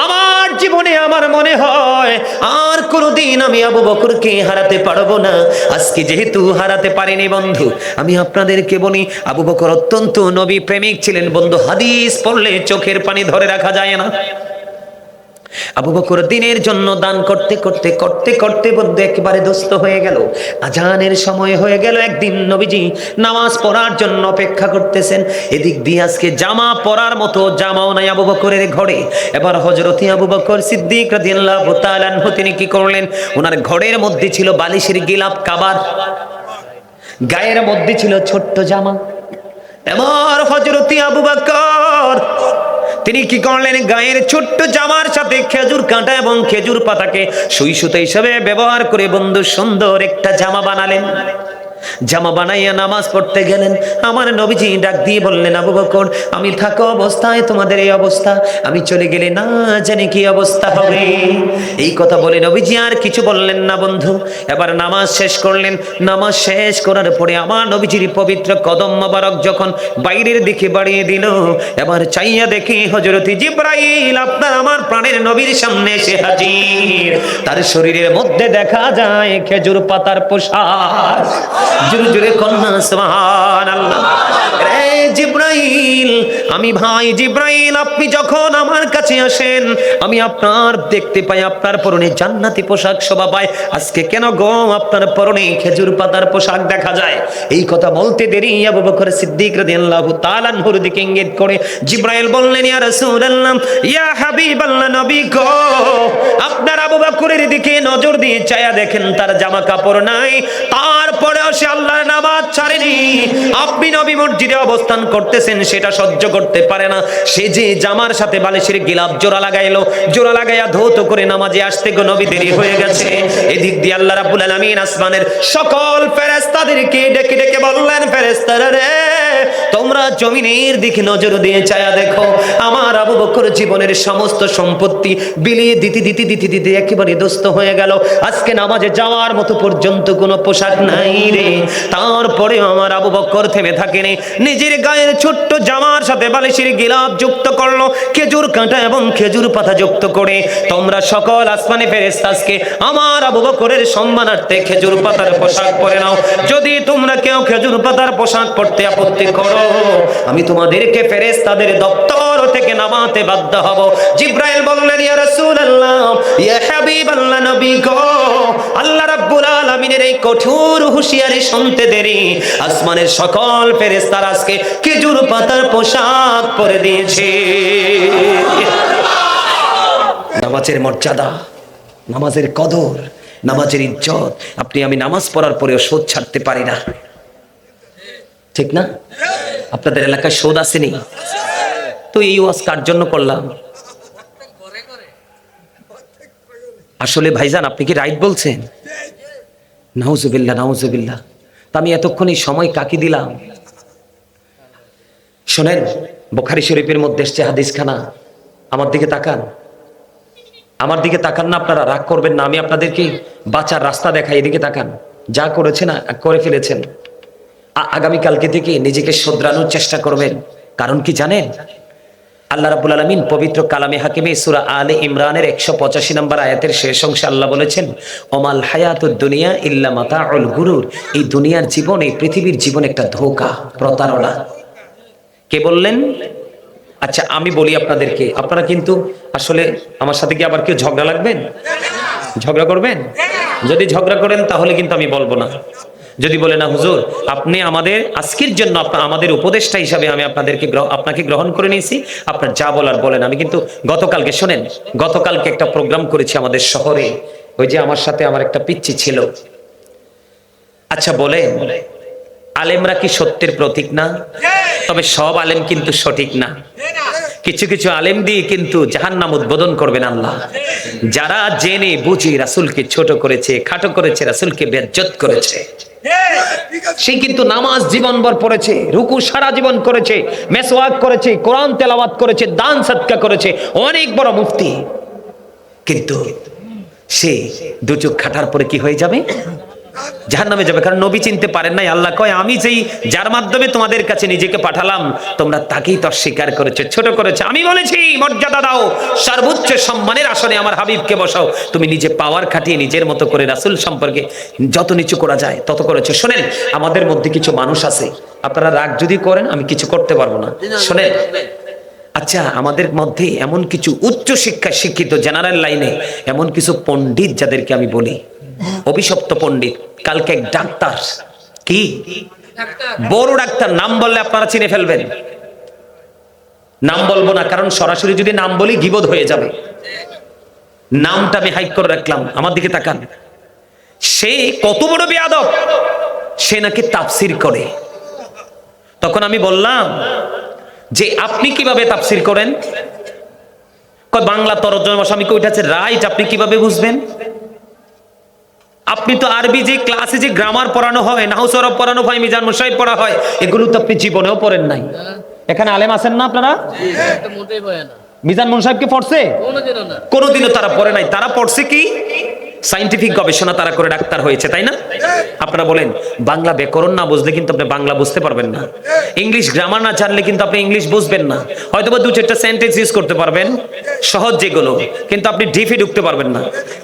A: আমার জীবনে আমার মনে হয় আর কোনোদিন আমি আবু বকরকে হারাতে পারবো না। আজকে যেহেতু হারাতে পারিনি বন্ধু, আমি আপনাদেরকে বলি আবু বকর অত্যন্ত নবী প্রেমিক ছিলেন। বন্ধু হাদিস পড়লে চোখের পানি ধরে রাখা যায় না। আবু বকর দিনের জন্য দান করতে করতে করতে করতে বন্ধু একেবারে দস্ত হয়ে গেল। আজানের সময় হয়ে গেল। একদিন নবীজি নামাজ পড়ার জন্য অপেক্ষা করতেছেন। এদিক দিয়ে আজকে জামা পরার মতো জামাও নাই আবু বকরের ঘরে। এবার হযরতে আবু বকর সিদ্দিক রাদিয়াল্লাহু তাআলা আনহু তিনি কি করলেন? ওনার ঘরের মধ্যে ছিল বালিশের গিলাপ কাবার, গায়ের মধ্যে ছিল ছোট্ট জামা। এবার হযরতে আবু বকর তিনি কি করলেন? গায়ের ছোট্ট জামার সাথে খেজুর কাঁটা এবং খেজুর পাতাকে সুই সুতা হিসেবে ব্যবহার করে বন্ধু সুন্দর একটা জামা বানালেন। জামা বানাইয়া নামাজ পড়তে গেলেন। আমার নবীজি ডাক দিয়ে বললেন, আবু বকর আমি থাকা অবস্থায় তোমাদের এই অবস্থা, আমি চলে গেলে না জানি কি অবস্থা হবে। এই কথা বলে নবীজি আর কিছু বললেন না বন্ধু। এবার নামাজ শেষ করলেন। নামাজ শেষ করার পরে আমার নবীজির পবিত্র কদম মোবারক যখন বাইরের দিকে বাড়িয়ে দিল, এবার চাইয়া দেখি হযরত জিবরাইল আপনার আমার প্রাণের নবীর সামনে এসে হাজির। তার শরীরের মধ্যে দেখা যায় খেজুর পাতার পোশাক। জোরে জোরে কন্যা সুবহানাল্লাহ। রে জিবরাইল, আমি ভাই জিবরাইল, আপনি যখন আমার কাছে আসেন আমি আপনার দেখতে পাই আপনার পরনে জান্নাতি পোশাক শোভা পায়। আজকে কেন গো আপনার পরনে খেজুর পাতার পোশাক দেখা যায়? এই কথা বলতে দেরি আবু বকর সিদ্দিক রাদিয়াল্লাহু তাআলা আনহুর দিকে ইঙ্গিত করে জিবরাইল বললেন, ইয়া রাসূলুল্লাহ, ইয়া হাবিবাল্লাহ, নবী গো, আপনার আবু বকরের দিকে নজর দিয়ে চায়া দেখেন তার জামা কাপড় নাই, তারপরেও সে আল্লাহর নামাজ ছাড়েনি। আপনি নবী মসজিদে অবস্থান করতেছেন, করতেছেন সেটা সহ্য করতে পারে না। সে যে জামার সাথে বালিশের গিলাফ জোড়া লাগাইলো, জোড়া লাগাইয়া ধৌত করে নামাজে আসতে গো নবী দেরি হয়ে গেছে। এদিক দিয়ে আল্লাহ রাব্বুল আলামিন আসমানের সকল ফেরেশতাদেরকে ডেকে ডেকে বললেন, ফেরেশতারা রে, তোমরা জমিনের দিকে নজর দিয়ে চায়া দেখো, আমার আবু বকর জীবনের সমস্ত সম্পত্তি বিলিয়ে দিতে দিতে দিতে দিতে একেবারে দোস্ত হয়ে গেল। আজকে নামাজে যাওয়ার মতো পর্যন্ত কোনো পোশাক নাই রে। তারপরে আমার আবু বকর থেমে থাকেনি, নিজের গায়ের ছোট্ট জামার সাথে বালিশের গিলাফ যুক্ত করলো, খেজুর কাঁটা এবং খেজুর পাতা যুক্ত করে। তোমরা সকল আসমানি ফেরেশতাকে আমার আবু বকরের সম্মানার্থে খেজুর পাতার পোশাক পরে নাও। যদি তোমরা কেউ খেজুর পাতার পোশাক পরতে আপত্তি করো, আমি তোমাদেরকে ফেরেশতাদের দপ্তর থেকে নামাতে বাধ্য হব। জিব্রাইল বললেন, ইয়া রাসূলুল্লাহ, ইয়া হাবিবাল্লাহ, নবী গো, আল্লাহ রাব্বুল আলামিনের এই কঠোর হুঁশিয়ারি শুনতে দেরি, আসমানের সকল ফেরেশতারা আজকে খেজুর পাতার পোশাক পরে দিয়েছে। নামাজের মর্যাদা, নামাজের কদর, নামাজের ইজ্জত, আপনি আমি নামাজ পড়ার পরেও সুদ ছাড়তে পারি না, ঠিক না? আপনাদের এলাকায় সুদ আসেনি তো এই ওয়াজ কার জন্য করলাম? আসলে ভাইজান আপনি কি রাইট বলছেন? নাউজুবিল্লাহ, নাউজুবিল্লাহ। তা আমি এতক্ষণ এই সময় কাকে দিলাম? শোনেন, বুখারী শরীফের মধ্যে এসছে হাদিসখানা, আমার দিকে তাকান, আমার দিকে তাকান না, আপনারা রাগ করবেন না, আমি আপনাদেরকে বাঁচার রাস্তা দেখাই, এদিকে তাকান। যা করেছেন করে ফেলেছেন, আগামীকালকে থেকে নিজেকে শোধরানোর চেষ্টা করবেন। কারণ কি জানেন? আল্লাহ রাব্বুল আলামিন পবিত্র কালামে হাকিমে সূরা আলে ইমরানের 185 নম্বর আয়াতের শেষ অংশে আল্লাহ বলেছেন, ওমাল হায়াতুদ দুনিয়া ইল্লা মাতাউল গুরুর। এই দুনিয়ার জীবন, এই পৃথিবীর জীবন একটা ধোঁকা, প্রতারণা। কে বললেন? আচ্ছা আমি বলি আপনাদেরকে, আপনারা কিন্তু আসলে আমার সাথে কি আবার কেউ ঝগড়া লাগবেন? ঝগড়া করবেন? যদি ঝগড়া করেন তাহলে কিন্তু আমি বলবো না। যদি বলে না হুজুর আপনি আমাদের আজকের জন্য আমাদের উপদেষ্টা হিসাবে আমি আপনাকে গ্রহণ করে নিয়েছি, আপনার যা বলার বলেন। আমি কিন্তু গতকালকে শোনেন, গতকালকে একটা প্রোগ্রাম করেছি আমাদের শহরে, ওই যে আমার সাথে আমার একটা পিচ্চি ছিল। আচ্ছা বলে, আলেমরা কি সত্যের প্রতীক না? তবে সব আলেম কিন্তু সঠিক না। কিছু কিছু আলেম দিয়ে কিন্তু জাহান্নাম উদ্বোধন করবেন আল্লাহ। যারা জেনে বুঝে রাসূলকে ছোট করেছে, খাটো করেছে, রাসূলকে বেইজ্জত করেছে, সে কিন্তু নামাজ জীবনভর পড়েছে, রুকু সারা জীবন করেছে, মেসওয়াক করেছে, কোরআন তেলাওয়াত করেছে, দান সদকা করেছে, অনেক বড় মুফতি, কিন্তু সে দু চোখ খাটার পরে কি হয়ে যাবে? জাহান্নামে যাবে। কারণ নবী চিনতে পারেন নাই। আল্লাহ কয়, আমি যেই যার মাধ্যমে তোমাদের কাছে নিজেকে পাঠালাম, তোমরা তাকেই তো অস্বীকার করেছে, ছোট করেছে। আমি বলেছি মর্যাদা দাও, সর্বোচ্চ সম্মানের আসনে আমার হাবিবকে বসাও। তুমি নিজে পাওয়ার খাটিয়ে নিজের মতো করে রাসূল সম্পর্কে যত নিচু করা যায় তত করেছে। শোনেন, আমাদের মধ্যে কিছু মানুষ আছে, আপনারা রাগ যদি করেন আমি কিছু করতে পারবো না। শোনেন, আচ্ছা আমাদের মধ্যে এমন কিছু উচ্চ শিক্ষায় শিক্ষিত জেনারেল লাইনে এমন কিছু পণ্ডিত যাদেরকে আমি বলি অভিশপ্ত পণ্ডিত। কালকে এক ডাক্তার, কি বড় ডাক্তার, নাম বললে আপনারা চিনে ফেলবেন। নাম বলবো না, কারণ সরাসরি যদি নাম বলি গীবত হয়ে যাবে। নামটা আমি হাইড করে রাখলাম। আমার দিকে তাকান, সে কত বড় বেয়াদব, সে নাকি তাফসীর করে। তখন আমি বললাম যে আপনি কিভাবে তাফসীর করেন? কয় বাংলা তরজমা। আমি কই আছে রাইট, আপনি কিভাবে বুঝবেন? আপনি তো আরবি যে ক্লাসে যে গ্রামার পড়ানো হয়, নাহু সরফ পড়ানো হয়, মিজান মুসাইব পড়া হয়, এগুলো তো আপনি জীবনেও পড়েন নাই। এখানে আলেম আছেন না আপনারা? মিজান মুসাইব কি পড়ছে? কোনোদিনও তারা পড়ে নাই। তারা পড়ছে কি? সায়েন্টিফিক গবেষণা তারা করে ডাক্তার হয়েছে, তাই না? আপনারা বলেন, বাংলা ব্যাকরণ না বুঝলে কিন্তু আপনি বাংলা বুঝতে পারবেন না। ইংলিশ গ্রামার না জানলে কিন্তু আপনি ইংলিশ বুঝবেন না। হয়তো বা দু চারটা সেন্টেন্স ইউজ করতে পারবেন সহজ যেগুলো, কিন্তু আপনি ডিপে ঢুকতে পারবেন না।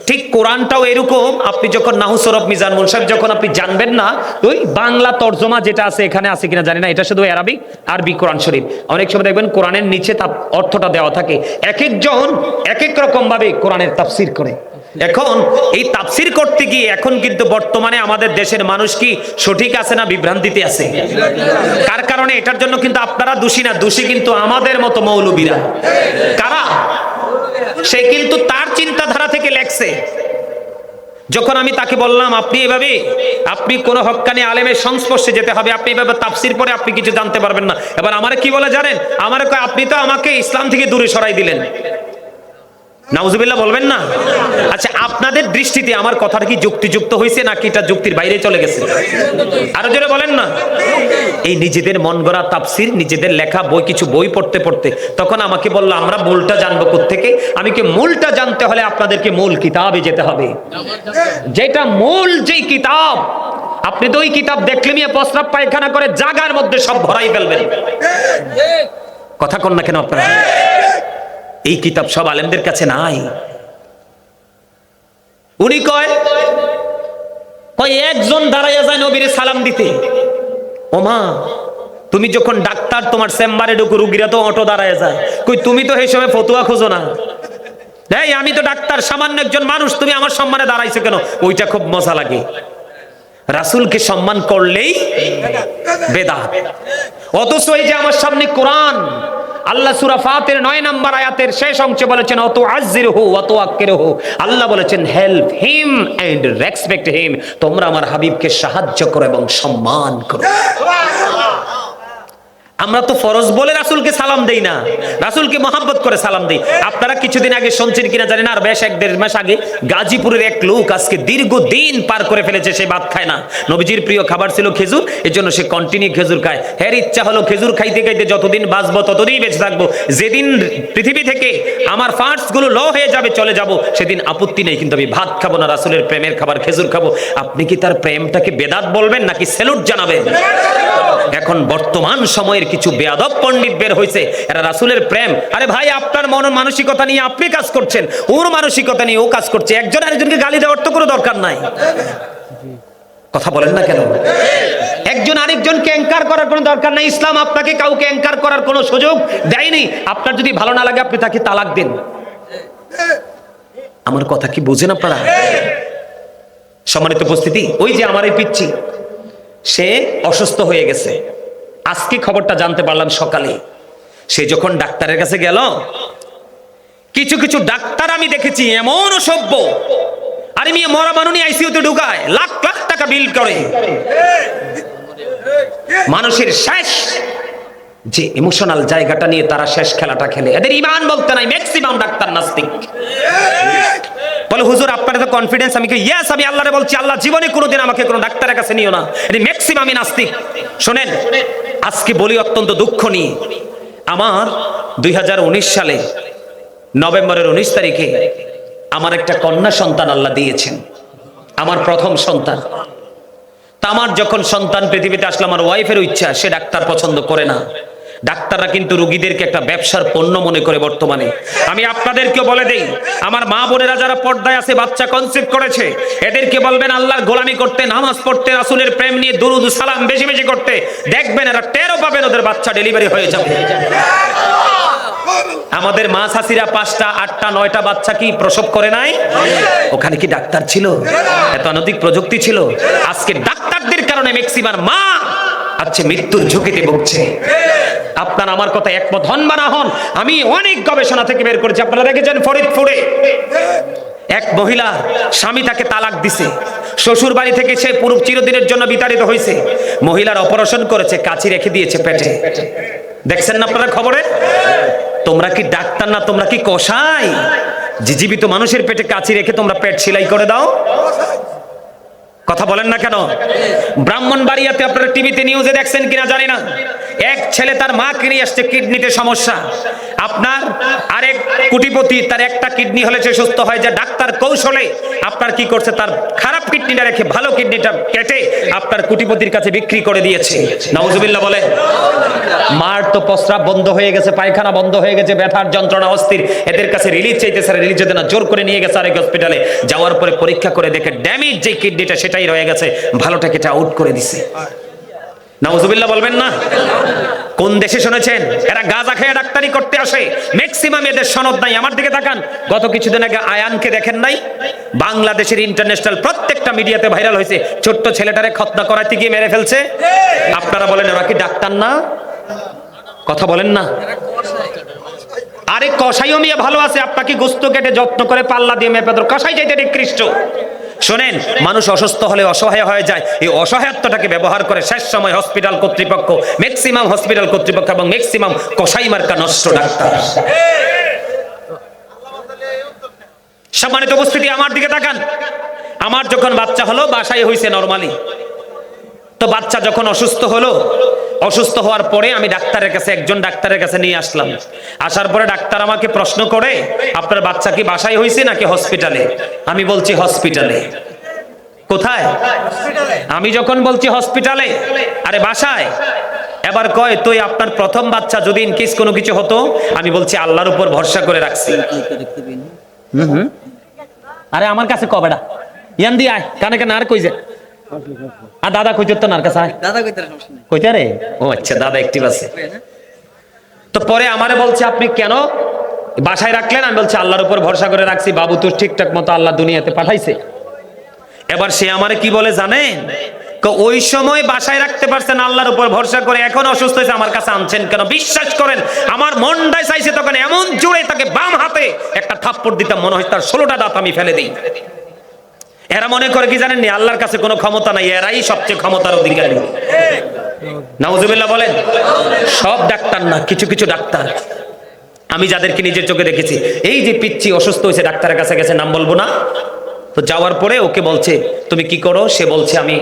A: ঠিক কোরআনটাও এরকম, আপনি যখন নাহু সরফ মিজান মুনসাফ যখন আপনি জানবেন না, ওই বাংলা তর্জমা যেটা আছে এখানে আছে কিনা জানি না, এটা শুধু আরবি কোরআন শরীফ। অনেক সময় দেখবেন কোরআনের নিচে তার অর্থটা দেওয়া থাকে। এক একজন এক এক রকম ভাবে কোরআনের তাফসীর করে। এখন এই তাফসীর করতে গিয়ে এখন কিন্তু বর্তমানে আমাদের দেশের মানুষ কি সঠিক আছে না বিভ্রান্তিতে আছে? কার কারণে? এটার জন্য কিন্তু আপনারা দোষী না, দোষী কিন্তু আমাদের মতো মৌলবীরা। কারা? সে কিন্তু তার চিন্তাধারা থেকে লেখছে। যখন আমি তাকে বললাম আপনি কোন হক্কানি আলেমের সংস্পর্শে যেতে হবে, আপনি এভাবে তাফসির পরে আপনি কিছু জানতে পারবেন না। এবার আমারে কি বলে জানেন, আমারে কয় আপনি তো আমাকে ইসলাম থেকে দূরে সরাই দিলেন। নাউজুবিল্লাহ বলবেন না? আচ্ছা, আপনাদের দৃষ্টিতে আমার কথাটা কি যুক্তিযুক্ত হয়েছে নাকি এটা যুক্তির বাইরে চলে গেছে? আরো জোরে বলেন না। এই নিজেদের মন গড়া তাফসির, নিজেদের লেখা বই, কিছু বই পড়তে পড়তে তখন আমাকে বললো আমরা মূলটা জানবো কোত্থেকে। আমি কি মূলটা জানতে হলে আপনাদেরকে মূল কিতাবে যেতে হবে, যেটা মূল যেই কিতাব। আপনি তো ওই কিতাব দেখলে নিয়ে প্রস্রাব পায়খানা করে জায়গার মধ্যে সব ভরাই ফেলবেন। কথা কন না কেন আপনারা? এই কিতাব সব আলেমদের কাছে নাই। উনি কয় একজন দাঁড়াইয়া যায় নবীরে সালাম দিতে। ও মা, তুমি যখন ডাক্তার, তোমার চেম্বারে ঢুকো, রুগীরা তো অটো দাঁড়ায় যায়, কই তুমি তো এই সময় ফতুয়া খোঁজো না। এই আমি তো ডাক্তার, সামান্য একজন মানুষ, তুমি আমার সম্মানে দাঁড়াইছো কেন? ওইটা খুব মজা লাগে। রাসূলকে সম্মান করলেই বেদাত। অথচ এই যে আমার সামনে কোরআন, আল্লাহ সূরা ফাতির 9 নম্বর আয়াতের শেষ অংশে বলেছেন অতু আযজিরহু ওয়া তুআক্কিরহু। আল্লাহ বলেছেন help him and respect him, তোমরা আমার হাবিবকে সাহায্য করো এবং সম্মান করো। আমরা তো ফরজ বলে রাসূলকে সালাম দেই না, রাসূলকে মহব্বত করে সালাম দেই। আপনারা কিছুদিন আগে শুনছেন কিনা জানেন, আর বেশ 1-1.5 মাস আগে গাজীপুরের এক লোক আজকে দীর্ঘদিন পার করে ফেলেছে, সে ভাত খায় না। নবীজির প্রিয় খাবার ছিল খেজুর, এজন্য সে কন্টিনিউ খেজুর খায়। এর ইচ্ছা হলো খেজুর খাইতে খাইতে যতদিন বাঁচবো ততদিন বেঁচে থাকবো, যেদিন পৃথিবী থেকে আমার ফার্টস গুলো লো হয়ে যাবে, চলে যাব, সেদিন আপত্তি নেই, কিন্তু আমি ভাত খাবো না, রাসূলের প্রেমের খাবার খেজুর খাবো। আপনি কি তার প্রেমটাকে বেদাত বলবেন নাকি স্যালুট জানাবেন? এখন বর্তমান সময়ের কিছু বেয়াদব পণ্ডিত বের হয়েছে, এরা রাসূলের প্রেম। আরে ভাই, আপনার মন মানসিকতা নিয়ে আপনি কাজ করছেন, ওর মানসিকতা নিয়ে ও কাজ করছে। একজন আরেকজনকে গালি দেওয়ার তো কোনো দরকার নাই। কথা বলেন না কেন? একজন আরেকজনকে অ্যাঙ্কার করার কোনো দরকার নাই। ইসলাম আপনাকে কাউকে অ্যাঙ্কার করার কোনো সুযোগ দেয়নি। আপনার যদি ভালো না লাগে আপনি তাকে তালাক দিন। আমার কথা কি বুঝেন আপনারা? সম্মানিত উপস্থিতি, ওই যে আমার এই পিচ্চি, সে অসুস্থ হয়ে গেছে। আজকে খবরটা জানতে পারলাম সকালে। সে যখন ডাক্তারের কাছে গেল, কিছু কিছু ডাক্তার আমি দেখেছি এমন অসভ্য, আরে মেয়ে মরা মানুষ আইসিইউতে ঢুকায়, লাখ লাখ টাকা বিল করে। মানুষের শেষ যে ইমোশনাল জায়গাটা নিয়ে তারা শেষ খেলাটা খেলে। এদের ঈমান বলতে নাই, ম্যাক্সিমাম ডাক্তার নাস্তিক। বলে হুজুর আপনার তো কনফিডেন্স। আমি ইয়েস, আমি আল্লাহরে বলছি, আল্লাহ জীবনে কোনোদিন আমাকে কোনো ডাক্তারের কাছে নিও না। এটি ম্যাক্সিমামই নাস্তিক। শোনেন, আজকে বলি অত্যন্ত দুঃখ নিয়ে, আমার 2019 সালে নভেম্বরের 19 তারিখে আমার একটা কন্যা সন্তান আল্লাহ দিয়েছেন, আমার প্রথম সন্তান। তা আমার যখন সন্তান পৃথিবীতে আসলো, আমার ওয়াইফের ইচ্ছা, সে ডাক্তার পছন্দ করে না। ডাক্তাররা কিন্তু রোগীদেরকে একটা ব্যবসার পণ্য মনে করে বর্তমানে। আমি আপনাদেরকে বলে দেই, আমার মা বোনেরা যারা পর্দায় আছে, বাচ্চা কনসিভ করেছে, এদেরকে বলবেন আল্লাহর গোলামি করতে, নামাজ পড়তে, রাসূলের প্রেম নিয়ে দুরুদ সালাম বেশি বেশি করতে। দেখবেন এরা টেরও পাবেন, ওদের বাচ্চা ডেলিভারি হয়ে যাবে। আমাদের মা চাচিরা 5টা 8টা 9টা বাচ্চা কি প্রসব করে নাই? ওখানে কি ডাক্তার ছিল? এত আধুনিক প্রযুক্তি ছিল? আজকে ডাক্তারদের কারণে ম্যাক্সিমাম মা আজকে মৃত্যুর ঝুঁকিতে ভুগছে। আপনার আমার কথা একমত হন বা না হন, আমি অনেক গবেষণা থেকে বের করেছি। আপনারা দেখেছেন ফরিদপুরে এক মহিলা, স্বামী তাকে তালাক দিছে, শ্বশুর বাড়ি থেকে সে পুরো চিরদিনের জন্য বিতাড়িত হয়েছে। মহিলার অপারেশন করেছে, কাচি রেখে দিয়েছে পেটে। দেখছেন না আপনারা খবরে? তোমরা কি ডাক্তার না, তোমরা কি কসাই? জীবিত মানুষের পেটে কাচি রেখে তোমরা পেট সেলাই করে দাও। কথা বলেন না কেন? ব্রাহ্মণবাড়িয়াতে আপনারা টিভিতে নিউজে দেখছেন কিনা জানি না, এক ছেলে তার মাকে নিয়ে আসছে, কিডনিতে সমস্যা। আপনার আরেক কোটিপতি, তার একটা কিডনি হলে সে সুস্থ হয়, যে ডাক্তার কৌশলে আপনার কি করছে, তার খারাপ কিডনিটা রেখে ভালো কিডনিটা কেটে আপনার কোটিপতির কাছে বিক্রি করে দিয়েছে। নাউজুবিল্লাহ বলে। মার তো প্রস্রাব বন্ধ হয়ে গেছে, পায়খানা বন্ধ হয়ে গেছে, ব্যথার যন্ত্রণা অস্থির, এদের কাছে রিলিজ চাইতেছে, রিলিজ যেতে না, জোর করে নিয়ে গেছে আরেক হসপিটালে। যাওয়ার পরে পরীক্ষা করে দেখে ড্যামেজ যে কিডনিটা সেটাই রয়ে গেছে, ভালোটাকে এটা আউট করে দিছে। নাউজুবিল্লাহ বলবেন না? কোন দেশে শুনেছেন এরা গাঁজা খেয়ে ডাক্তারি করতে আসে? ম্যাক্সিমাম এদের সনদ নাই। আমার দিকে তাকান, গত কিছুদিন আগে আয়ানকে দেখেন নাই? বাংলাদেশের ইন্টারন্যাশনাল প্রত্যেকটা মিডিয়াতে ভাইরাল হয়েছে, ছোট্ট ছেলেটারে খতনা করাইতে গিয়ে মেরে ফেলছে। আপনারা বলেন এরা কি ডাক্তার না? কথা বলেন না? আরে কসাইও মিয়া ভালো আছে, আপনাকে গোস্ত কেটে যত্ন করে পাল্লা দিয়ে মেপে ধর, কসাই চাইতে নিকৃষ্ট। শোনেন, মানুষ অসুস্থ হলে অসহায় হয়ে যায়, এই অসহায়ত্বটাকে ব্যবহার করে শেষ সময় হসপিটাল কর্তৃপক্ষ, ম্যাক্সিমাম হসপিটাল কর্তৃপক্ষ এবং ম্যাক্সিমাম কসাই মার্কা নষ্ট ডাক্তার। সম্মানিত উপস্থিতি, আমার দিকে তাকান। আমার যখন বাচ্চা হলো, বাসায় হয়েছে নরমালি, তো বাচ্চা যখন অসুস্থ হলো, অসুস্থ হওয়ার পরে আমি ডাক্তারের কাছে, একজন ডাক্তারের কাছে নিয়ে আসলাম। আসার পরে ডাক্তার আমাকে প্রশ্ন করে, আপনার বাচ্চা কি বাসায় হয়েছে নাকি হসপিটালে? আমি বলছি হসপিটালে। কোথায়? আমি যখন বলছি হসপিটালে, আরে বাসায়। এবার কয়, তুই আপনার প্রথম বাচ্চা যদি ইনকেস কোনো কিছু হতো? আমি বলছি আল্লাহর উপর ভরসা করে রাখছি। আরে আমার কাছে কবেডা ইয়ান দি আয় কানে কানে আর কই যে আর দাদা কইতে তো নার কাছে আয়, দাদা কইতে সমস্যা নাই, কইতে রে। ও আচ্ছা, দাদা অ্যাক্টিভ আছে। তো পরে আমারে বলছে, আপনি কেন বাসায় রাখলেন? আমি বলছি আল্লাহর উপর ভরসা করে রাখছি, বাবু তো ঠিকঠাক মতো আল্লাহ দুনিয়াতে পাঠাইছে। এবার সে আমারে কি বলে জানেন? ওই সময় বাসায় রাখতে পারছেন আল্লাহর উপর ভরসা করে, এখন অসুস্থ হয়েছে আমার কাছে আনছেন কেন? বিশ্বাস করেন, আমার মনটাই চাইছে তখন এমন জোরে তাকে বাম হাতে একটা থাপ্পড় দিতাম, মনে হয় তার 16টা দাঁত আমি ফেলে দিই। এরা মনে করে কি জানেন, আল্লাহর কাছে কোনো ক্ষমতা নাই, এরাই সবচেয়ে ক্ষমতার অধিকারী। নাউজুবিল্লাহ বলেন। সব ডাক্তার না, কিছু কিছু ডাক্তার আমি যাদেরকে নিজের চোখে দেখেছি। এই যে পিচ্চি অসুস্থ হয়েছে, ডাক্তারের কাছে গেছে, নাম বলবো না। তো যাওয়ার পরে ওকে বলছে, তুমি কি করো? সে বলছে, আমি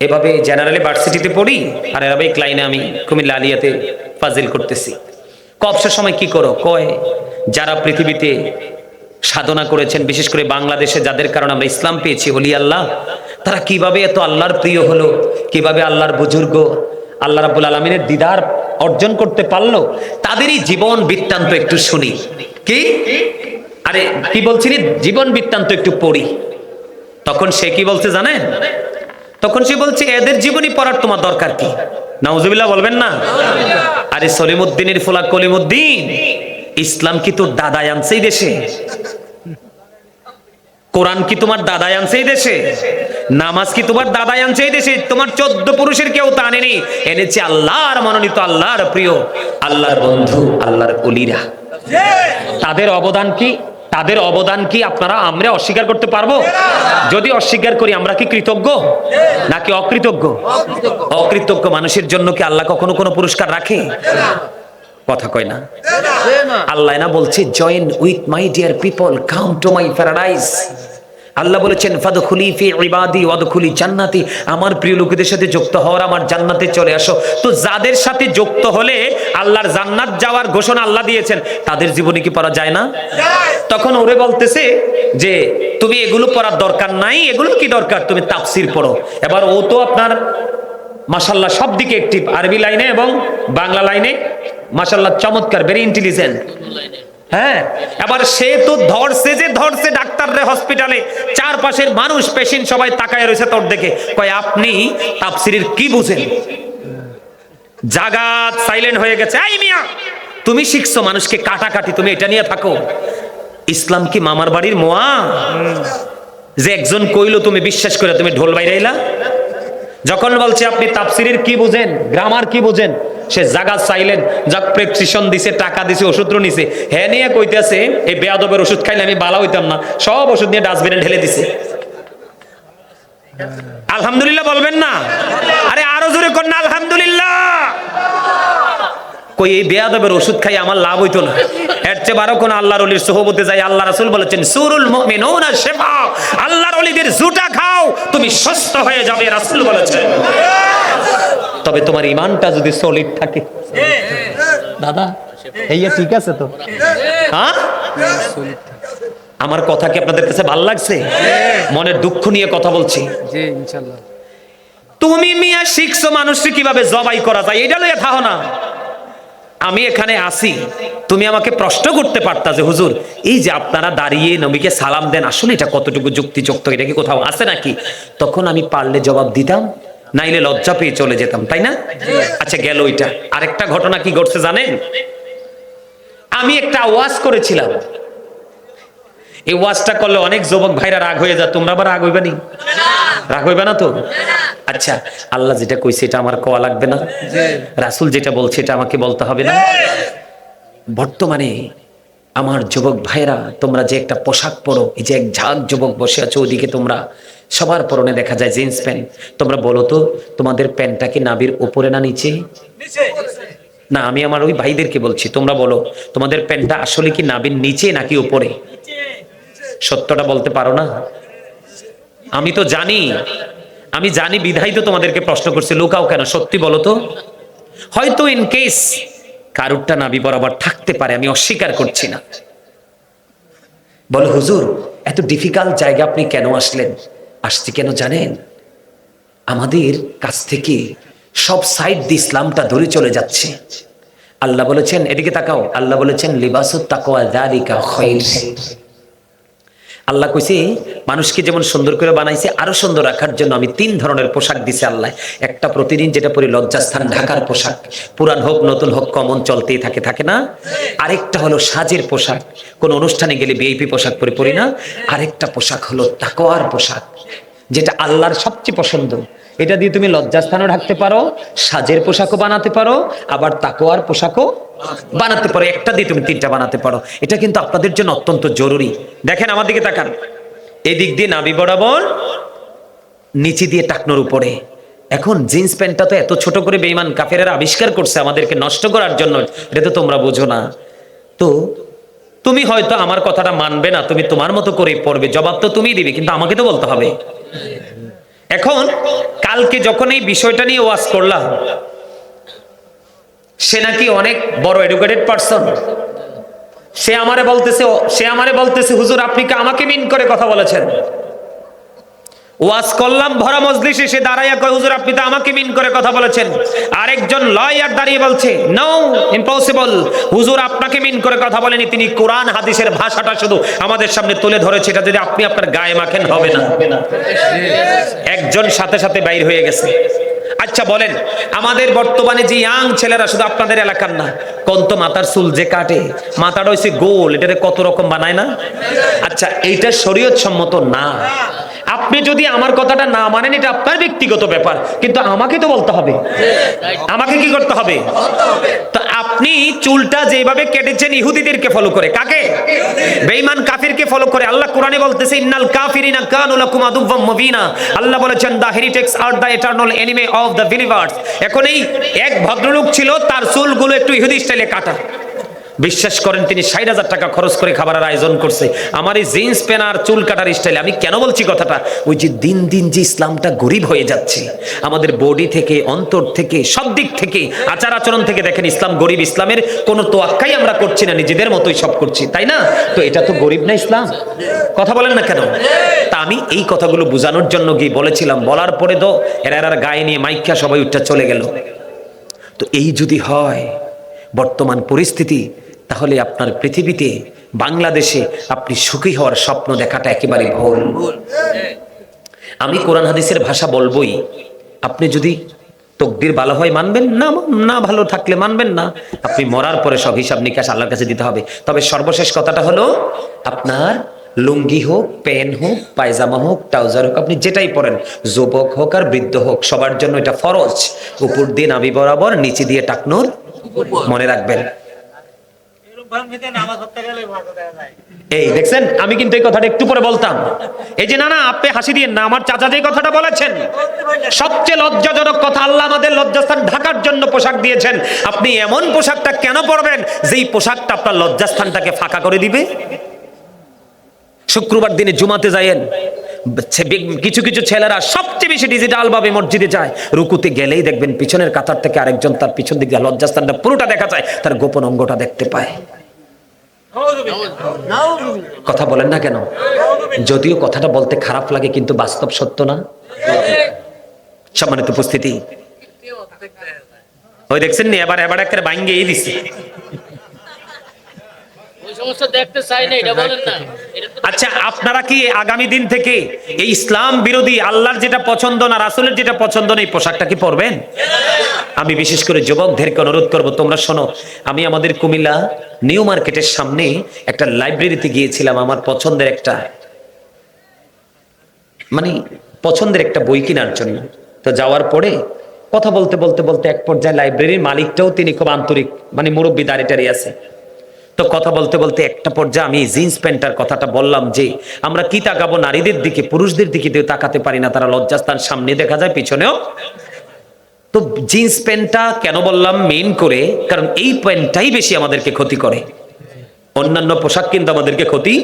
A: এভাবে জেনারেলি ভার্সিটিতে পড়ি, আর এভাবে ক্লাইনে আমি কুমিল্লা আলিয়াতে ফাজিল করতেছি। কবসের সময় কি করো? কয়, যারা পৃথিবীতে সাধনা করেছেন, বিশেষ করে বাংলাদেশে যাদের কারণে আমরা ইসলাম পেয়েছি, ওলি আল্লাহ, তারা কিভাবে এত আল্লাহর প্রিয় হলো, কিভাবে আল্লাহর বুজুর্গ, আল্লাহ রাব্বুল আলামিনের দিদার অর্জন করতে পারলো, তাদেরই জীবন বৃত্তান্ত একটু শুনি। কি? আরে কি বলছিলি? জীবন বৃত্তান্ত একটু পড়ি। তখন সে কি বলছে জানেন? তখন সে বলছে, এদের জীবনী পড়ার তোমার দরকার কি? নাউজুবিল্লাহ বলবেন না? আরে সলিমুদ্দিনের ফুলা কলিমুদ্দিন, ইসলাম কি তোর দাদাই আনছে এই দেশে? কোরআন কি তোমার দাদাই আনছে এই দেশে? নামাজ কি তোমার দাদাই আনছে এই দেশে? তোমার 14 পুরুষের কেউ তা আনেনি, এনেছে আল্লাহর মনোনীত, আল্লাহর প্রিয়, আল্লাহর বন্ধু, আল্লাহর ওলিরা। তাদের অবদান কি? তাদের অবদান কি আপনারা আমরা অস্বীকার করতে পারবো? যদি অস্বীকার করি, আমরা কি কৃতজ্ঞ নাকি অকৃতজ্ঞ? অকৃতজ্ঞ মানুষের জন্য কি আল্লাহ কখনো কোনো পুরস্কার রাখে? কথা কয় না। আল্লাহ না বলছে, join with my dear people, come to my paradise. Allah বলেছেন, ফাদখুলি ফি ইবাদি ওয়াদখুলি জান্নাতি, আমার প্রিয় লোকেদের সাথে যুক্ত হওয়ার, আমার জান্নাতে চলে আসো। তো যাদের সাথে যুক্ত হলে আল্লাহর জান্নাত যাওয়ার ঘোষণা আল্লাহ দিয়েছেন, তাদের জীবনে কি পড়া যায় না? তখন ওরে বলতেছে যে তুমি এগুলো পড়ার দরকার নাই, এগুলো কি দরকার, তুমি তাফসীর পড়ো। এবার ও তো আপনার মাশাআল্লাহ সব দিকে অ্যাক্টিভ, আরবি লাইনে এবং বাংলা লাইনে মাশাআল্লাহ চমৎকার, ভেরি ইন্টেলিজেন্ট। হ্যাঁ, এবার সে তো ধরছে ডাক্তাররে হসপিটালে, চারপাশের মানুষ পেশেন্ট সবাই তাকায় রয়েছে তোর দেখে। কয়, আপনি তাফসীরের কি বুঝেন? জাগাত সাইলেন্ট হয়ে গেছে। এই মিয়া, তুমি শিখছো মানুষকে কাটাকাটি, তুমি এটা নিয়ে থাকো? ইসলাম কি মামার বাড়ির মোয়া যে একজন কইলো তুমি বিশ্বাস করে তুমি ঢোল বাইরে এলা? যখন বলছে আপনি তাফসীরের কি বুঝেন, গ্রামার কি বুঝেন, সে জায়গা সাইলেন্ট। যাক প্রেসক্রিপশন দিছে, টাকা দিছে, ওষুধ নিছে, হ্যাঁ নিয়ে কইতেছে এই বেয়াদবের ওষুধ খাইলে আমি বালা হইতাম না, সব ওষুধ নিয়ে ডাস্টবিনে ঢেলে দিছে। আলহামদুলিল্লাহ বলবেন না? আরে আরো জোরে কর না আলহামদুলিল্লাহ। কই এই বেয়াদবের ওষুধ খাই আমার লাভ হইতো না? এর চেয়ে বারো কোন আল্লাহর ওলির সোহবতে যাই। আল্লাহ রাসূল বলেছেন, সুরুল মুমিনুনা শিফা, আল্লাহর ওলিদের জুটা খাও তুমি সুস্থ হয়ে যাবে, রাসূল বলেছেন। তবে তোমার ঈমানটা যদি সলিড থাকে। দাদা এই ঠিক আছে তো? হ্যাঁ, আমার কথা কি আপনাদের কাছে ভালো লাগছে? মনের দুঃখ নিয়ে কথা বলছি। জি ইনশাআল্লাহ। তুমি মিয়া শিখছো মানুষকে কিভাবে জবাই করা যায়, এটা লইয়া থাও না। আমি এখানে আসি, তুমি আমাকে প্রশ্ন করতে পারতা যে হুজুর, এই যে আপনারা দাঁড়িয়ে নবীকে সালাম দেন, আসলে এটা কতটুকু যুক্তিযুক্ত, এটা কি কোথাও আছে নাকি? তখন আমি পারলে জবাব দিতাম, নাইলে লজ্জা পেয়ে চলে যেতাম, তাই না? আচ্ছা গেল ওইটা। আরেকটা ঘটনা কি ঘটছে জানেন? আমি একটা ওয়াজ করেছিলাম, এই ওয়াজটা করলে অনেক যুবক ভাইরা রাগ হয়ে যায়। তোমরা আবার রাগ হইবে নি? রাগ হইবে না তো? আচ্ছা, আল্লাহ যেটা কইছে এটা আমার কোয়া লাগবে না? রাসূল যেটা বলছে এটা আমাকে বলতে হবে না? বর্তমানে আমার যুবক ভাইরা, তোমরা যে একটা পোশাক পরো, এই যে এক ঝাঁক যুবক বসে আছো ওদিকে, তোমরা সবার পরনে দেখা যায় জিন্স প্যান্ট। তোমরা বলো তো, তোমাদের প্যান্টটা কি নাভির উপরে না নিচে? না, আমি আমার ওই ভাইদেরকে বলছি, তোমরা বলো তোমাদের প্যান্টটা আসলে কি নাভির নিচে নাকি উপরে? সত্যটা বলতে পারো না? আমি তো জানি, আমি জানি বিধাই তো তোমাদেরকে প্রশ্ন করছি, লুকাও কেন? সত্যি বলো তো। হয়তো ইন কেস কারুরটা নাভি বরাবর থাকতে পারে, আমি অস্বীকার করছি না। বলো হুজুর, এত ডিফিকাল্ট জায়গা আপনি কেন আসলেন? আসছি কেন জানেন? আমাদের কাছ থেকে সব সাইড দিয়ে ইসলামটা দূরে চলে যাচ্ছে। আল্লাহ বলেছেন, এদিকে তাকাও, আল্লাহ বলেছেন লিবাসুত তাকওয়া যালিকা খায়র। আল্লাহ কইছে মানুষকে যেমন সুন্দর করে বানাইছে, আরো সুন্দর রাখার জন্য আমি 3 ধরনের পোশাক দিছে আল্লাহ। একটা প্রতিদিন যেটা পরি লজ্জাস্থান ঢাকার পোশাক, পুরান হোক নতুন হোক কমন চলতেই থাকে, থাকে না? আরেকটা হলো সাজের পোশাক, কোন অনুষ্ঠানে গেলে ভিআইপি পোশাক পরে পরি না। আরেকটা পোশাক হলো তাকওয়ার পোশাক, যেটা আল্লাহর সবচেয়ে পছন্দ। এটা দিয়ে তুমি লজ্জাস্থানও ঢাকতে পারো, সাজের পোশাকও বানাতে পারো, আবার তাকওয়ার পোশাকও বানাতে পারো। একটা দিয়ে তুমি 3টা বানাতে পারো। এটা কিন্তু আপনাদের জন্য অত্যন্ত জরুরি। দেখেন আমার দিকে তাকান, এদিক দিয়ে নাভি বরাবর, নিচে দিয়ে টাকনোর উপরে। এখন জিন্স প্যান্টটা তো এত ছোট করে বেঈমান কাফেরেরা আবিষ্কার করছে আমাদেরকে নষ্ট করার জন্য, এটা তো তোমরা বোঝো না। তো তুমি হয়তো আমার কথাটা মানবে না, তুমি তোমার মতো করে পড়বে, জবাব তো তুমিই দিবে, কিন্তু আমাকে তো বলতে হবে। এখন কালকে যখন এই বিষয়টা নিয়ে ওয়াজ করলাম, সে নাকি অনেক বড় এডুকেটেড পারসন, সে আমারে বলতেছে হুজুর আপনি কি আমাকে মিন করে কথা বলেছেন? ওয়াজ করলাম ভরা মজলিসে, সে দাঁড়াইয়া কয় হুজুর আপনি তো আমাকে মিন করে কথা বলেছেন। আরেকজন লয়ার দাঁড়িয়ে বলছে নো, ইম্পসিবল, হুজুর আপনাকে মিন করে কথা বলেনি, তিনি কোরআন হাদিসের ভাষাটা শুধু আমাদের সামনে তুলে ধরেছে, এটা যদি আপনি আপনার গায়ে মাখেন হবে না। একজন সাথে সাথে বাইর হয়ে গেছে। আচ্ছা বলেন, আমাদের বর্তমানে যে ইয়াং ছেলেরা, শুধু আপনাদের এলাকার না, কোন তো মাথার চুল যে কাটে, মাথাটা হইছে গোল, এটারে কত রকম বানায় না? আচ্ছা এইটা শরীয়ত সম্মত না। আপনি যদি আমার কথাটা না মানেন, এটা আপনার ব্যক্তিগত ব্যাপার, কিন্তু আমাকে তো বলতে হবে। আমাকে কি করতে হবে? তো আপনি চুলটা যেভাবে কেটেছেন ইহুদিদেরকে ফলো করে, কাকে? বেঈমান কাফিরকে ফলো করে। আল্লাহ কোরআনে বলতেছে ইন্নাল কাফিরিনা কানু লাকুম আদুওয়াম মুবিনা। আল্লাহ বলেছেন the heretics are the eternal enemy of the believers. এখন এই এক ভদ্রলোক ছিল, তার চুলগুলো একটু ইহুদি স্টাইলে কাটা। বিশ্বাস করেন তিনি 60,000 টাকা খরচ করে খাবারের আয়োজন করছে আমার এই জিন্স প্যান্ট আর চুল কাটার স্টাইলে। আমি কেন বলছি কথাটা? ওই যে দিন দিন যে ইসলামটা গরিব হয়ে যাচ্ছে, আমাদের বডি থেকে, অন্তর থেকে, সব দিক থেকে, আচার আচরণ থেকে দেখেন ইসলাম গরিব। ইসলামের কোনো তোয়াক্কাই আমরা করছি না, নিজেদের মতোই সব করছি, তাই না? তো এটা তো গরিব না ইসলাম? কথা বলেন না কেন? তা আমি এই কথাগুলো বোঝানোর জন্য গিয়ে বলেছিলাম, বলার পরে তো এরা গায়ে নিয়ে মাইকা সবাই উঠটা চলে গেল। তো এই যদি হয় বর্তমান পরিস্থিতি, তাহলে আপনার পৃথিবীতে, বাংলাদেশে আপনি সুখী হওয়ার স্বপ্ন দেখাটা একেবারে ভুল। আমি কোরআন হাদিসের ভাষা বলবোই, আপনি যদি তকদির ভালো হয় মানবেন, না না ভালো থাকলে মানবেন না। আপনি মরার পরে সব হিসাব নিকাশ আল্লাহর কাছে দিতে হবে। তবে সর্বশেষ কথাটা হলো, আপনার লুঙ্গি হোক, প্যান্ট হোক, পায়জামা হোক, ট্রাউজার হোক, আপনি যেটাই পরেন, যুবক হোক আর বৃদ্ধ হোক, সবার জন্য এটা ফরজ। উপর দিয়ে নাভি বরাবর, নিচে দিয়ে টাকনোর, মনে রাখবেন। এই দেখছেন, আমি কিন্তু এই কথাটা একটু পরে বলতাম। এই যে না না আপনি হাসি দিয়ে না, আমার চাচা যে কথাটা বলেছেন সবচেয়ে লজ্জাজনক কথা। আল্লাহ আমাদের লজ্জাস্থান ঢাকার জন্য পোশাক দিয়েছেন, আপনি এমন পোশাকটা কেন পরবেন যেই পোশাকটা আপনার লজ্জাস্থানটাকে ফাঁকা করে দিবে? শুক্রবার দিনে জুমাতে যায়েন, কিছু কিছু ছেলেরা সবচেয়ে বেশি ডিজিটাল ভাবে মসজিদে যায়, রুকুতে গেলেই দেখবেন পিছনের কাতার থেকে আরেকজন তার পিছন দিকে লজ্জাস্থানটা পুরোটা দেখা যায়, তার গোপন অঙ্গটা দেখতে পায়। কথা বলেন না কেন? যদিও কথাটা বলতে খারাপ লাগে, কিন্তু বাস্তব সত্য না? সম্মানিত উপস্থিতি, ওই দেখছেন নি এবার এবার একটা ভাঙ্গে দিচ্ছে। আচ্ছা আপনারা কি আগামী দিন থেকে এই ইসলাম বিরোধী, আল্লাহর যেটা পছন্দ না, রাসূলের যেটা পছন্দ না, এই পোশাকটা কি পরবেন? আমি বিশেষ করে যুবকদেরকে অনুরোধ করব, তোমরা শোনো। আমি আমাদের কুমিল্লা নিউ মার্কেটের সামনে একটা লাইব্রেরিতে গিয়েছিলাম, আমার পছন্দের একটা পছন্দের একটা বই কেনার জন্য। তো যাওয়ার পরে কথা বলতে বলতে বলতে এক পর্যায়ে লাইব্রেরির মালিকটাও তিনি খুব আন্তরিক, মুরব্বী, দাঁড়িয়ে আছে। তো কথা বলতে বলতে একটা পর্যায়ে আমি জিন্স প্যান্টার কথাটা বললাম যে আমরা কি তাকাবো নারীদের দিকে, পুরুষদের দিকে তাকাতে পারি না, তারা লজ্জাস্থান সামনে দেখা যায় পিছনেও। তো জিন্স প্যান্টটা কেন বললাম মেইন করে, কারণ এই প্যান্টটাই বেশি আমাদেরকে ক্ষতি করে, অন্যান্য পোশাক কিন্তু আমাদেরকে ক্ষতি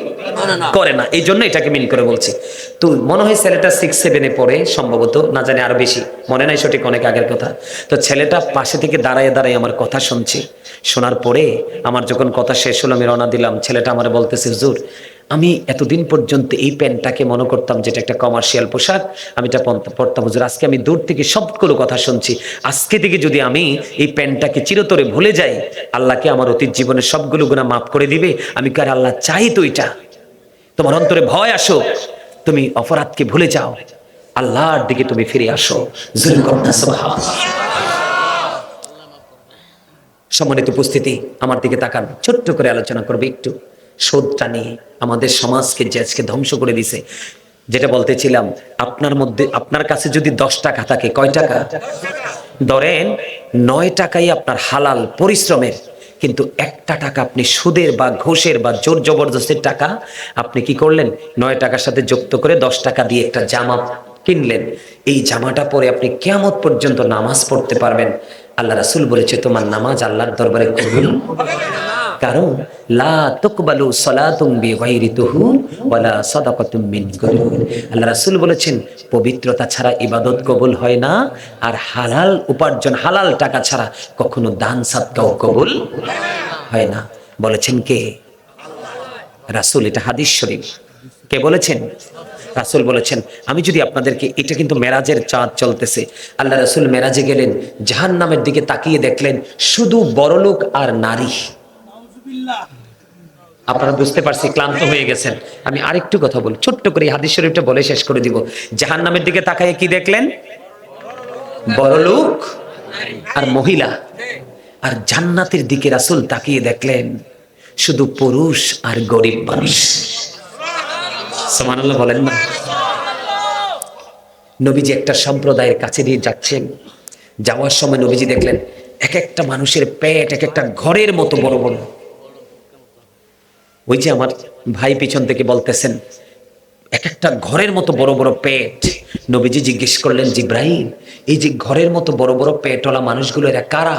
A: করে না, এই জন্য এটাকে মেইন করে বলছি। তো মনে হয় ছেলেটা 6-7-এ পড়ে সম্ভবত, না জানি আরো বেশি, মনে নাই সঠিক, অনেক আগের কথা। তো ছেলেটা পাশে থেকে দাঁড়ায় দাঁড়ায় আমার কথা শুনছে। শোনার পরে আমার যখন কথা শেষ হলো, আমি রওনা দিলাম, ছেলেটা আমার বলতেছে, হুজুর আমি এতদিন পর্যন্ত এই প্যান্টটাকে মনে করতাম যেটা একটা কমার্শিয়াল পোশাক, আমি এটা পড়তাম হুজুর, আজকে আমি দূর থেকে সবগুলো কথা শুনছি, আজকে থেকে যদি আমি এই প্যান্টটাকে চিরতরে ভুলে যাই, আল্লাহকে আমার অতীত জীবনের সবগুলো গুনাহ মাফ করে দিবে। আমি কার আল্লাহ চাই তো এটা, তোমার অন্তরে ভয় আসো, তুমি অপরাধকে ভুলে যাও, আল্লাহর দিকে তুমি ফিরে আসো। সম্মানিত উপস্থিতি, আমার দিকে তাকান, ছোট্ট করে আলোচনা করবে একটু সুদটা নিয়ে, আমাদের সমাজকে যে আজকে ধ্বংস করে দিছে। যেটা বলতেছিলাম, আপনার মধ্যে, আপনার কাছে যদি 10 টাকা থাকে, কয় টাকা ধরেন, 9 টাকাই আপনার হালাল পরিশ্রমের, কিন্তু একটা টাকা আপনি সুদের বা ঘুষের বা জোর জবরদস্তির টাকা আপনি কি করলেন, 9 টাকার সাথে যুক্ত করে 10 টাকা দিয়ে একটা জামা কিনলেন। এই জামাটা পরে আপনি কিয়ামত পর্যন্ত নামাজ পড়তে পারবেন। আল্লাহ রাসূল বলেছে তোমার নামাজ আল্লাহর দরবারে কবুল, কারণ লা তুকবালু সালাতুম বিগাইরি তুহুর ওয়ালা সাদাকাতুম মিন গুরুর। আল্লাহ রাসূল বলেছেন পবিত্রতা ছাড়া ইবাদত কবুল হয় না, আর হালাল উপার্জন, হালাল টাকা ছাড়া কখনো দান সাদকাও কবুল হয় না। বলেছেন কে? রাসূল। এটা হাদিস শরীফ। কে বলেছেন? রাসূল বলেছেন। আমি যদি আপনাদেরকে, এটা কিন্তু মেরাজের চাঁদ চলতেছে, আল্লাহ রাসূল মেরাজে গেলেন, জাহান্নামের দিকে তাকিয়ে দেখলেন শুধু বড়লোক আর নারী। আপনারা বুঝতে পারছি, ক্লান্ত হয়ে গেছেন। আমি আরেকটু কথা বলি, ছোট্ট করে হাদিস শরীফটা বলে শেষ করে দিব। জাহান্নামের দিকে তাকায় কি দেখলেন? বড়লোক আর মহিলা। আর জান্নাতের দিকে রাসূল তাকিয়ে দেখলেন শুধু পুরুষ আর গরিব মানুষ। সুবহানাল্লাহ বলেন না। নবীজি একটা সম্প্রদায়ের কাছে দিয়ে যাচ্ছেন, যাওয়ার সময় নবীজি দেখলেন এক একটা মানুষের পেট এক একটা ঘরের মতো বড় বড়। ওই যে আমার ভাই পিছন থেকে বলতেছেন এক একটা ঘরের মতো বড় বড় পেট। নবীজি জিজ্ঞেস করলেন, জিব্রাইল এই যে ঘরের মতো বড় বড় পেটওয়ালা মানুষগুলো এরা কারা?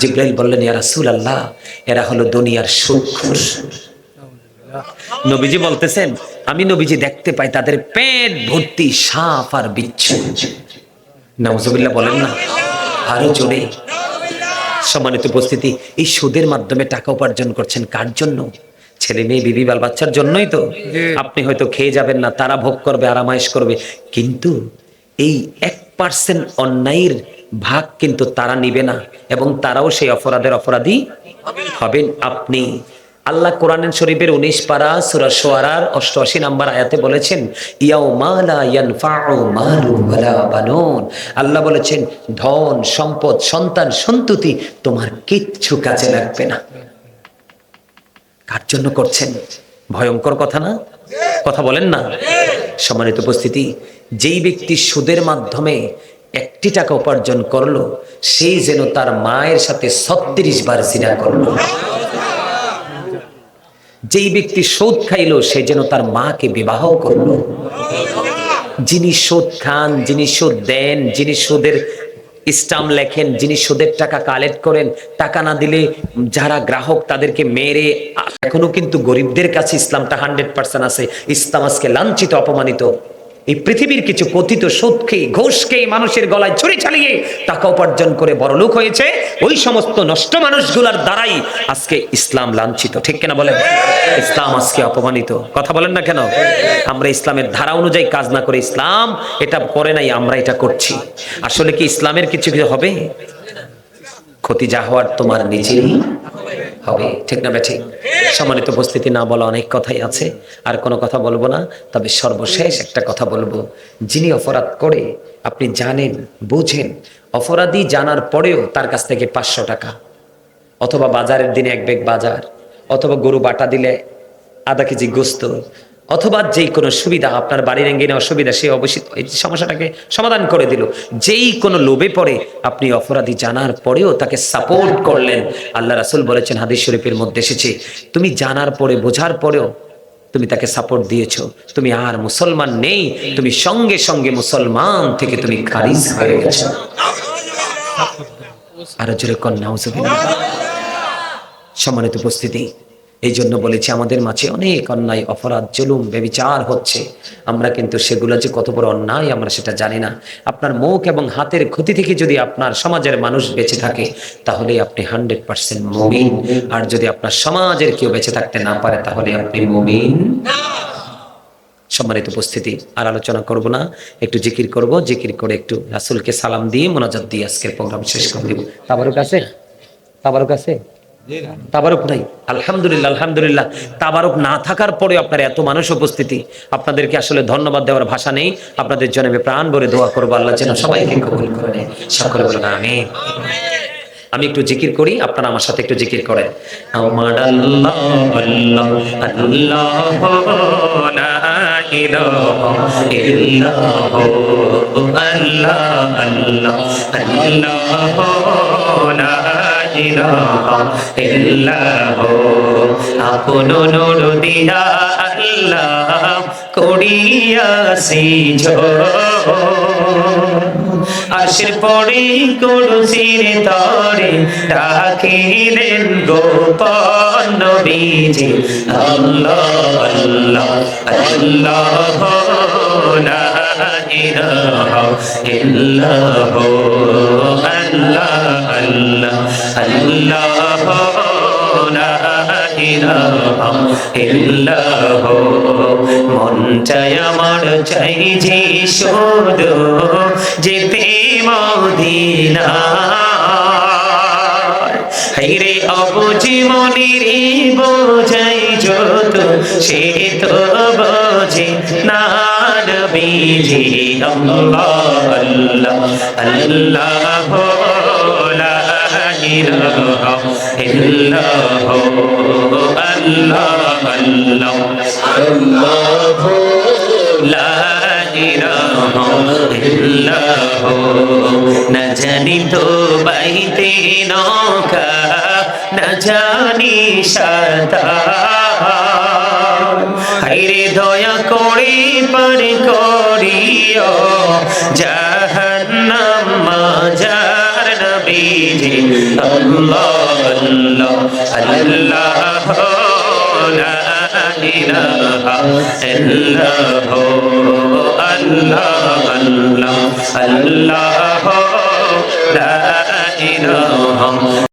A: জিব্রাইল বললেন, ইয়া রাসূলুল্লাহ এরা হলো দুনিয়ার সুদখোর। নবীজি বলতেছেন, আমি নবীজি দেখতে পাই তাদের পেট ভর্তি সাপ আর বিচ্ছু। নাউজুবিল্লাহ বলেন না, আরো জোরে। সম্মানিত উপস্থিতি, এই সুদের মাধ্যমে টাকা উপার্জন করছেন কার জন্য? ছেলে মেয়ে বিবি বাল বাচ্চার জন্যই তো। আপনি হয়তো খেয়ে যাবেন না, তারা ভোগ করবে, আরামায়েশ করবে, কিন্তু এই 1% অন্যায়ের ভাগ কিন্তু তারা নিবে না, এবং তারাও সেই অপরাধের অপরাধী হবেন আপনি। আল্লাহ কোরআন শরীফের 19 পারা সূরা শুআরার 88 নম্বর আয়াতে বলেছেন, ইয়াউমা লা ইয়ানফাউ মালুন ওয়ালা বানুন। আল্লাহ বলেছেন ধন সম্পদ সন্তান সন্ততি তোমার কিচ্ছু কাজে লাগবে না। কার জন্য করছেন? ভয়ঙ্কর কথা না? কথা বলেন না। সম্মানিত উপস্থিতি, যেই ব্যক্তি সুদের মাধ্যমে 1 টাকা উপার্জন করলো, সেই যেন তার মায়ের সাথে 36 বার জিনা করলো। যেই ব্যক্তি সুদ খাইলো, সে যেন তার মাকে বিবাহ করলো। যিনি সুদ খান, যিনি সুদ দেন, যিনি সুদের স্টাম্প লেখেন, যিনি সুদের টাকা কালেক্ট করেন, টাকা না দিলে যারা গ্রাহক তাদেরকে মেরে, এখনো কিন্তু গরিবদের কাছে ইসলামটা 100% আছে। ইসলাম আজকে লাঞ্ছিত, অপমানিত। এই পৃথিবীর কিছু কথিত সুদ খেয়ে ঘুষ খেয়ে মানুষের গলায় ছুরি চালিয়ে টাকা উপার্জন করে বড়লোক হয়েছে, ওই সমস্ত নষ্ট মানুষগুলার দ্বারাই আজকে ইসলাম লাঞ্ছিত। ঠিক কিনা বলেন? ইসলাম আজকে অপমানিত। কথা বলেন না কেন? আমরা ইসলামের ধারা অনুযায়ী কাজ না করে, ইসলাম এটা করে নাই, আমরা এটা করছি। আসলে কি ইসলামের কিছু কিছু হবে? ক্ষতি যা হওয়ার তোমার নিজেরই হবে। ঠিক না ঠিক? সম্মানিত উপস্থিতি, না বলা অনেক কথাই আছে, আর কোনো কথা বলবো না। তবে সর্বশেষ একটা কথা বলবো, যিনি অপরাধ করে, আপনি জানেন বুঝেন, অপরাধী জানার পরেও তার কাছ থেকে 500 টাকা, অথবা বাজারের দিনে 1 ব্যাগ বাজার, অথবা গরু বাটা দিলে আধা কেজি গোস্ত, অথবা যেই কোনো সুবিধা, আপনার বাড়ির অ্যাঙ্গিনে অসুবিধা, সে অবশ্যই এই সমস্যাটাকে সমাধান করে দিল। যেই কোনো লোভে পড়ে আপনি অপরাধী জানার পরেও তাকে সাপোর্ট করলেন, আল্লাহ রাসূল বলেছেন, হাদিস শরীফের মধ্যে এসেছে, তুমি জানার পরে বোঝার পরেও তুমি তাকে সাপোর্ট দিয়েছো, তুমি আর মুসলমান নেই, তুমি সঙ্গে সঙ্গে মুসলমান থেকে তুমি খারিজ হয়ে গেছো। আরো জোরে কর নাউজুবিল্লাহ। সম্মানিত উপস্থিতি, এই জন্য বলেছি আমাদের মাঝে অনেক অন্যায়, অপরাধ, জুলুম, ব্যভিচার হচ্ছে। আমরা কিন্তু সেগুলো যে কত বড় অন্যায় আমরা সেটা জানি না। আপনার মুখ এবং হাতের ক্ষতি থেকে যদি আপনার সমাজের মানুষ বেঁচে থাকে তাহলে আপনি 100% মুমিন। আর যদি আপনার সমাজের কেউ বেঁচে থাকতে না পারে তাহলে আপনি মুমিন। সম্মানিত উপস্থিতি, আর আলোচনা করব না, একটু জিকির করব, জিকির করে একটু রাসূলকে সালাম দিয়ে মোনাজাত দিয়ে আজকের প্রোগ্রাম শেষ করে দিব। তাবারুক আছে? তাবারুক আছে? তাবারুক নাই? আলহামদুলিল্লাহ, আলহামদুলিল্লাহ। তাবারুক না থাকার পরে আপনার এত মানুষ উপস্থিতি, আপনাদেরকে আসলে ধন্যবাদ দেওয়ার ভাষা নেই। আপনাদের জন্য আমি প্রাণ ভরে দোয়া করবো, আল্লাহ যেন সবাইকে কবুল করে নেয়। সকলে বলুন আমিন। আমি একটু জিকির করি, আপনারা আমার সাথে একটু জিকির করেন। আমার আল্লাহ আল্লাহ আল্লাহ লা ইলাহা ইল্লাল্লাহ, আল্লাহ আল্লাহ আল্লাহ লা ইলাহা ইল্লাল্লাহ। আপন নূর দিয়া আল্লাহ করিয়াছি আশির পরে কুরসির তরে রাখিলেন গোপন নবীজি। আল্লাহ আল্লাহ আল্লাহ লা ইলাহা ইল্লাল্লাহ, আল্লাহ আল্লাহ আল্লাহ লা ইলাহা ইল্লাল্লাহ। মন চায় আমার চাই যে শুধু যেতে মদিনা, হায়রে অবুঝি মনির বোঝাই যত সে তো বোঝে না নবীজি। আল্লাহ আল্লাহ আল্লাহ লা ইলাহা ইল্লাল্লাহ, আল্লাহ আল্লাহ আল্লাহ লা ইলাহা ইল্লাল্লাহ। না জানি তো বাইতে নৌকা, না জানি সাঁতার, হায়রে দয়া করে পার করিও জাহান্নাম মাঝার নবীজি। আল্লাহ আল্লাহ আল্লাহ লা ইলাহা ইল্লাল্লাহ, আল্লাহ আল্লাহ আল্লাহ লা ইলাহা